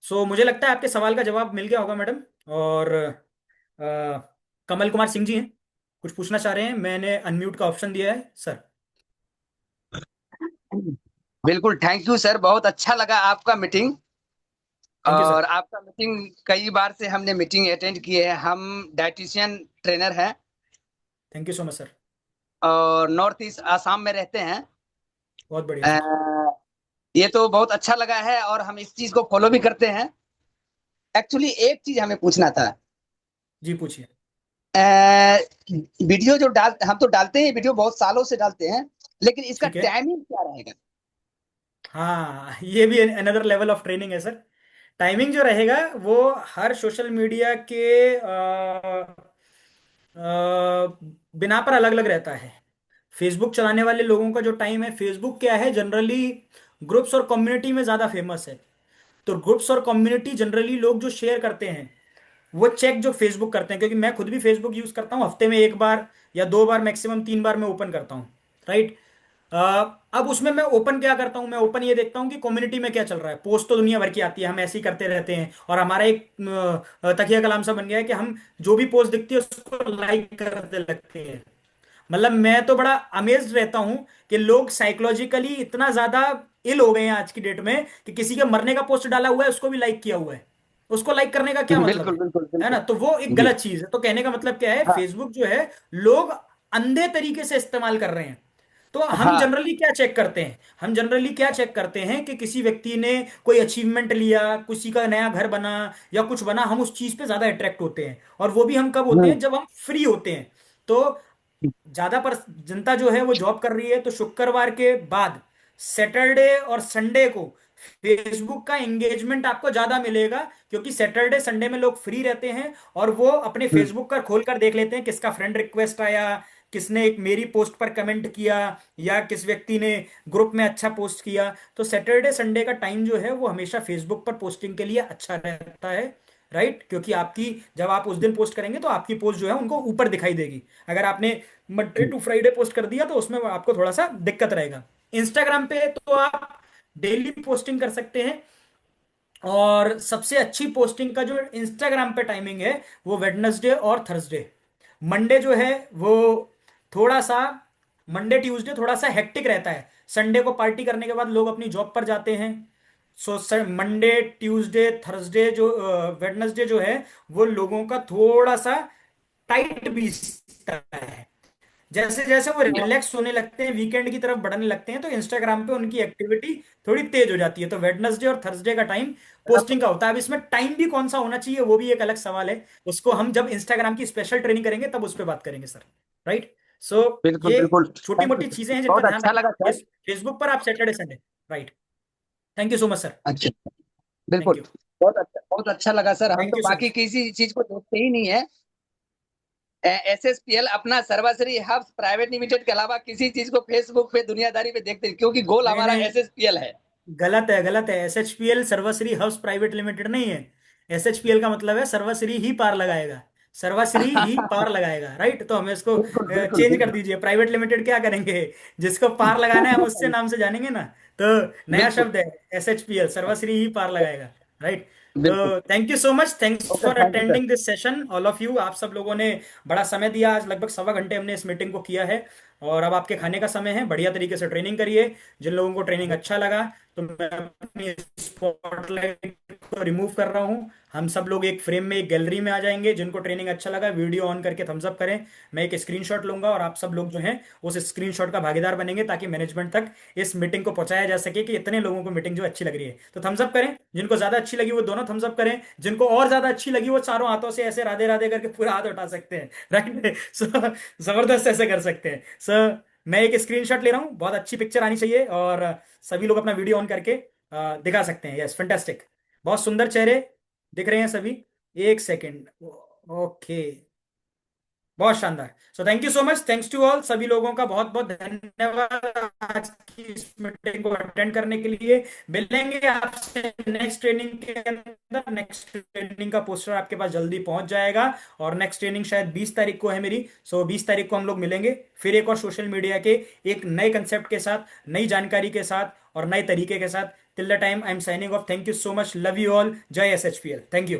Speaker 2: सो मुझे लगता है आपके सवाल का जवाब मिल गया होगा मैडम। और कमल कुमार सिंह जी हैं, कुछ पूछना चाह रहे हैं? मैंने अनम्यूट का ऑप्शन दिया है सर।
Speaker 6: बिल्कुल, थैंक यू सर, बहुत अच्छा लगा आपका मीटिंग।
Speaker 2: थैंक यू
Speaker 6: और
Speaker 2: सर।
Speaker 6: आपका मीटिंग कई बार से हमने मीटिंग अटेंड किए हैं। हम डाइटिशियन ट्रेनर हैं
Speaker 2: thank you so much sir.
Speaker 6: और नॉर्थ ईस्ट आसाम में रहते हैं।
Speaker 2: बहुत बढ़िया सर।
Speaker 6: अ, ये तो बहुत अच्छा लगा है और हम इस चीज को फॉलो भी करते हैं। एक्चुअली एक चीज हमें पूछना था।
Speaker 2: जी पूछिए।
Speaker 6: अ, वीडियो जो हम तो डालते हैं, वीडियो बहुत सालों से डालते हैं, लेकिन इसका
Speaker 2: ठीक है।
Speaker 6: टाइमिंग क्या रहेगा?
Speaker 2: हाँ, ये भी अनदर लेवल ऑफ ट्रेनिंग है सर। टाइमिंग जो रहेगा वो हर सोशल मीडिया के बिना पर अलग अलग रहता है। फेसबुक चलाने वाले लोगों का जो टाइम है, फेसबुक क्या है, जनरली ग्रुप्स और कम्युनिटी में ज़्यादा फेमस है। तो ग्रुप्स और कम्युनिटी जनरली लोग जो शेयर करते हैं, वो चेक जो फेसबुक करते हैं, क्योंकि मैं खुद भी फेसबुक यूज़ करता हूँ, हफ्ते में एक बार या दो बार, मैक्सिमम तीन बार मैं ओपन करता हूँ। राइट। अब उसमें मैं ओपन क्या करता हूं, मैं ओपन ये देखता हूं कि कम्युनिटी में क्या चल रहा है। पोस्ट तो दुनिया भर की आती है, हम ऐसे ही करते रहते हैं, और हमारा एक तकिया कलाम सा बन गया है कि हम जो भी पोस्ट दिखती है उसको लाइक करते लगते हैं। मतलब मैं तो बड़ा अमेज्ड रहता हूं कि लोग साइकोलॉजिकली इतना ज्यादा इल हो गए हैं आज की डेट में, कि किसी के मरने का पोस्ट डाला हुआ है उसको भी लाइक किया हुआ है। उसको लाइक करने का क्या मतलब
Speaker 6: बिल्कुल बिल्कुल
Speaker 2: है ना?
Speaker 6: बिल्कुल।
Speaker 2: तो वो एक
Speaker 6: जी।
Speaker 2: गलत चीज है। तो कहने का मतलब क्या है,
Speaker 6: हाँ
Speaker 2: फेसबुक जो है लोग अंधे तरीके से इस्तेमाल कर रहे हैं। तो हम
Speaker 6: हाँ।
Speaker 2: जनरली क्या चेक करते हैं, हम जनरली क्या चेक करते हैं कि किसी व्यक्ति ने कोई अचीवमेंट लिया, किसी का नया घर बना या कुछ बना, हम उस चीज पे ज्यादा अट्रैक्ट होते हैं। और वो भी हम कब होते
Speaker 6: हम्म,
Speaker 2: हैं, जब हम फ्री होते हैं। तो ज्यादा पर जनता जो है वो जॉब कर रही है, तो शुक्रवार के बाद सैटरडे और संडे को फेसबुक का एंगेजमेंट आपको ज्यादा मिलेगा, क्योंकि सैटरडे संडे में लोग फ्री रहते हैं और वो अपने
Speaker 6: हम्म,
Speaker 2: फेसबुक का खोल कर देख लेते हैं किसका फ्रेंड रिक्वेस्ट आया, किसने एक मेरी पोस्ट पर कमेंट किया, या किस व्यक्ति ने ग्रुप में अच्छा पोस्ट किया। तो सैटरडे संडे का टाइम जो है वो हमेशा फेसबुक पर पोस्टिंग के लिए अच्छा रहता है, राइट? क्योंकि आपकी, जब आप उस दिन पोस्ट करेंगे तो आपकी पोस्ट जो है उनको ऊपर दिखाई देगी। अगर आपने मंडे टू फ्राइडे पोस्ट कर दिया तो उसमें आपको थोड़ा सा दिक्कत रहेगा। इंस्टाग्राम पे तो आप डेली पोस्टिंग कर सकते हैं, और सबसे अच्छी पोस्टिंग का जो इंस्टाग्राम पे टाइमिंग है वो वेडनेसडे और थर्सडे। मंडे जो है वो थोड़ा सा, मंडे ट्यूसडे थोड़ा सा हेक्टिक रहता है। संडे को पार्टी करने के बाद लोग अपनी जॉब पर जाते हैं। So sir, Monday Tuesday Thursday जो वेडनेसडे जो है वो लोगों का थोड़ा सा टाइट बीतता है। जैसे जैसे वो रिलैक्स होने लगते हैं, वीकेंड की तरफ बढ़ने लगते हैं, तो इंस्टाग्राम पे उनकी एक्टिविटी थोड़ी तेज हो जाती है। तो वेडनेसडे और थर्सडे का टाइम पोस्टिंग का होता है। अब इसमें टाइम भी कौन सा होना चाहिए वो भी एक अलग सवाल है, उसको हम जब इंस्टाग्राम की स्पेशल ट्रेनिंग करेंगे तब उस पर बात करेंगे सर, राइट? सो
Speaker 6: बिल्कुल
Speaker 2: ये
Speaker 6: बिल्कुल,
Speaker 2: छोटी
Speaker 6: थैंक
Speaker 2: मोटी
Speaker 6: यू,
Speaker 2: चीजें हैं जिनका
Speaker 6: बहुत
Speaker 2: ध्यान
Speaker 6: अच्छा
Speaker 2: रखना।
Speaker 6: लगा सर।
Speaker 2: फेसबुक पर आप Saturday Sunday, right? Thank you so much sir.
Speaker 6: अच्छा,
Speaker 2: थैंक
Speaker 6: बिल्कुल,
Speaker 2: यू।
Speaker 6: बहुत अच्छा लगा सर। हम
Speaker 2: थैंक
Speaker 6: तो
Speaker 2: यू सो
Speaker 6: बाकी
Speaker 2: मच।
Speaker 6: किसी चीज को देखते ही नहीं है। एसएसपीएल अपना सर्वश्री हब्स प्राइवेट लिमिटेड के अलावा किसी चीज को फेसबुक पे दुनियादारी पे देखते हैं, क्योंकि गोल
Speaker 2: नहीं
Speaker 6: हमारा
Speaker 2: नहीं,
Speaker 6: एसएसपीएल है।
Speaker 2: गलत है, गलत है। एसएचपीएल सर्वश्री हाउस प्राइवेट लिमिटेड नहीं है। एसएचपीएल का मतलब है सर्वश्री ही पार लगाएगा, सर्वश्री ही पार लगाएगा, राइट? तो हमें इसको
Speaker 6: बिल्कुल बिल्कुल
Speaker 2: चेंज कर
Speaker 6: बिल्कुल
Speaker 2: दीजिए। प्राइवेट लिमिटेड क्या करेंगे? जिसको पार लगाना है हम उससे नाम से जानेंगे ना। तो नया
Speaker 6: बिल्कुल
Speaker 2: शब्द है एसएचपीएल, सर्वश्री ही पार लगाएगा, राइट?
Speaker 6: बिल्कुल।
Speaker 2: तो thank you so much, thanks
Speaker 6: okay,
Speaker 2: for
Speaker 6: thank you sir.
Speaker 2: Attending this session all of you. आप सब लोगों ने बड़ा समय दिया, आज लगभग सवा घंटे हमने इस मीटिंग को किया है। और अब आपके खाने का समय है, बढ़िया तरीके से ट्रेनिंग करिए। जिन लोगों को ट्रेनिंग अच्छा लगा, तो मैं अपनी स्पॉटलाइट को रिमूव कर रहा हूँ। हम सब लोग एक फ्रेम में, एक गैलरी में आ जाएंगे। जिनको ट्रेनिंग अच्छा लगा वीडियो ऑन करके थम्स अप करें। मैं एक स्क्रीनशॉट लूंगा और आप सब लोग जो हैं उस स्क्रीनशॉट का भागीदार बनेंगे, ताकि मैनेजमेंट तक इस मीटिंग को पहुंचाया जा सके कि इतने लोगों को मीटिंग जो अच्छी लग रही है। तो थम्स अप करें, जिनको ज्यादा अच्छी लगी वो दोनों थम्स अप करें, जिनको और ज्यादा अच्छी लगी वो चारों हाथों से ऐसे राधे राधे करके पूरा हाथ उठा सकते हैं, राइट? सो जबरदस्त ऐसे कर सकते हैं सर। मैं एक स्क्रीनशॉट ले रहा हूँ, बहुत अच्छी पिक्चर आनी चाहिए, और सभी लोग अपना वीडियो ऑन करके दिखा सकते हैं। यस, फैंटास्टिक, बहुत सुंदर चेहरे दिख रहे हैं सभी। एक सेकेंड, ओके, बहुत शानदार। So thank you so much, thanks to all. सभी लोगों का बहुत बहुत धन्यवाद आज की इस मीटिंग को अटेंड करने के लिए। मिलेंगे आपसे नेक्स्ट ट्रेनिंग के अंदर। नेक्स्ट ट्रेनिंग का पोस्टर आपके पास जल्दी पहुंच जाएगा, और नेक्स्ट ट्रेनिंग शायद 20 तारीख को है मेरी। सो 20 तारीख को हम लोग मिलेंगे फिर एक और सोशल मीडिया के एक नए कंसेप्ट के साथ, नई जानकारी के साथ और नए तरीके के साथ। Till the time I am signing off. Thank you so much, love you all, जय S H P L, thank you.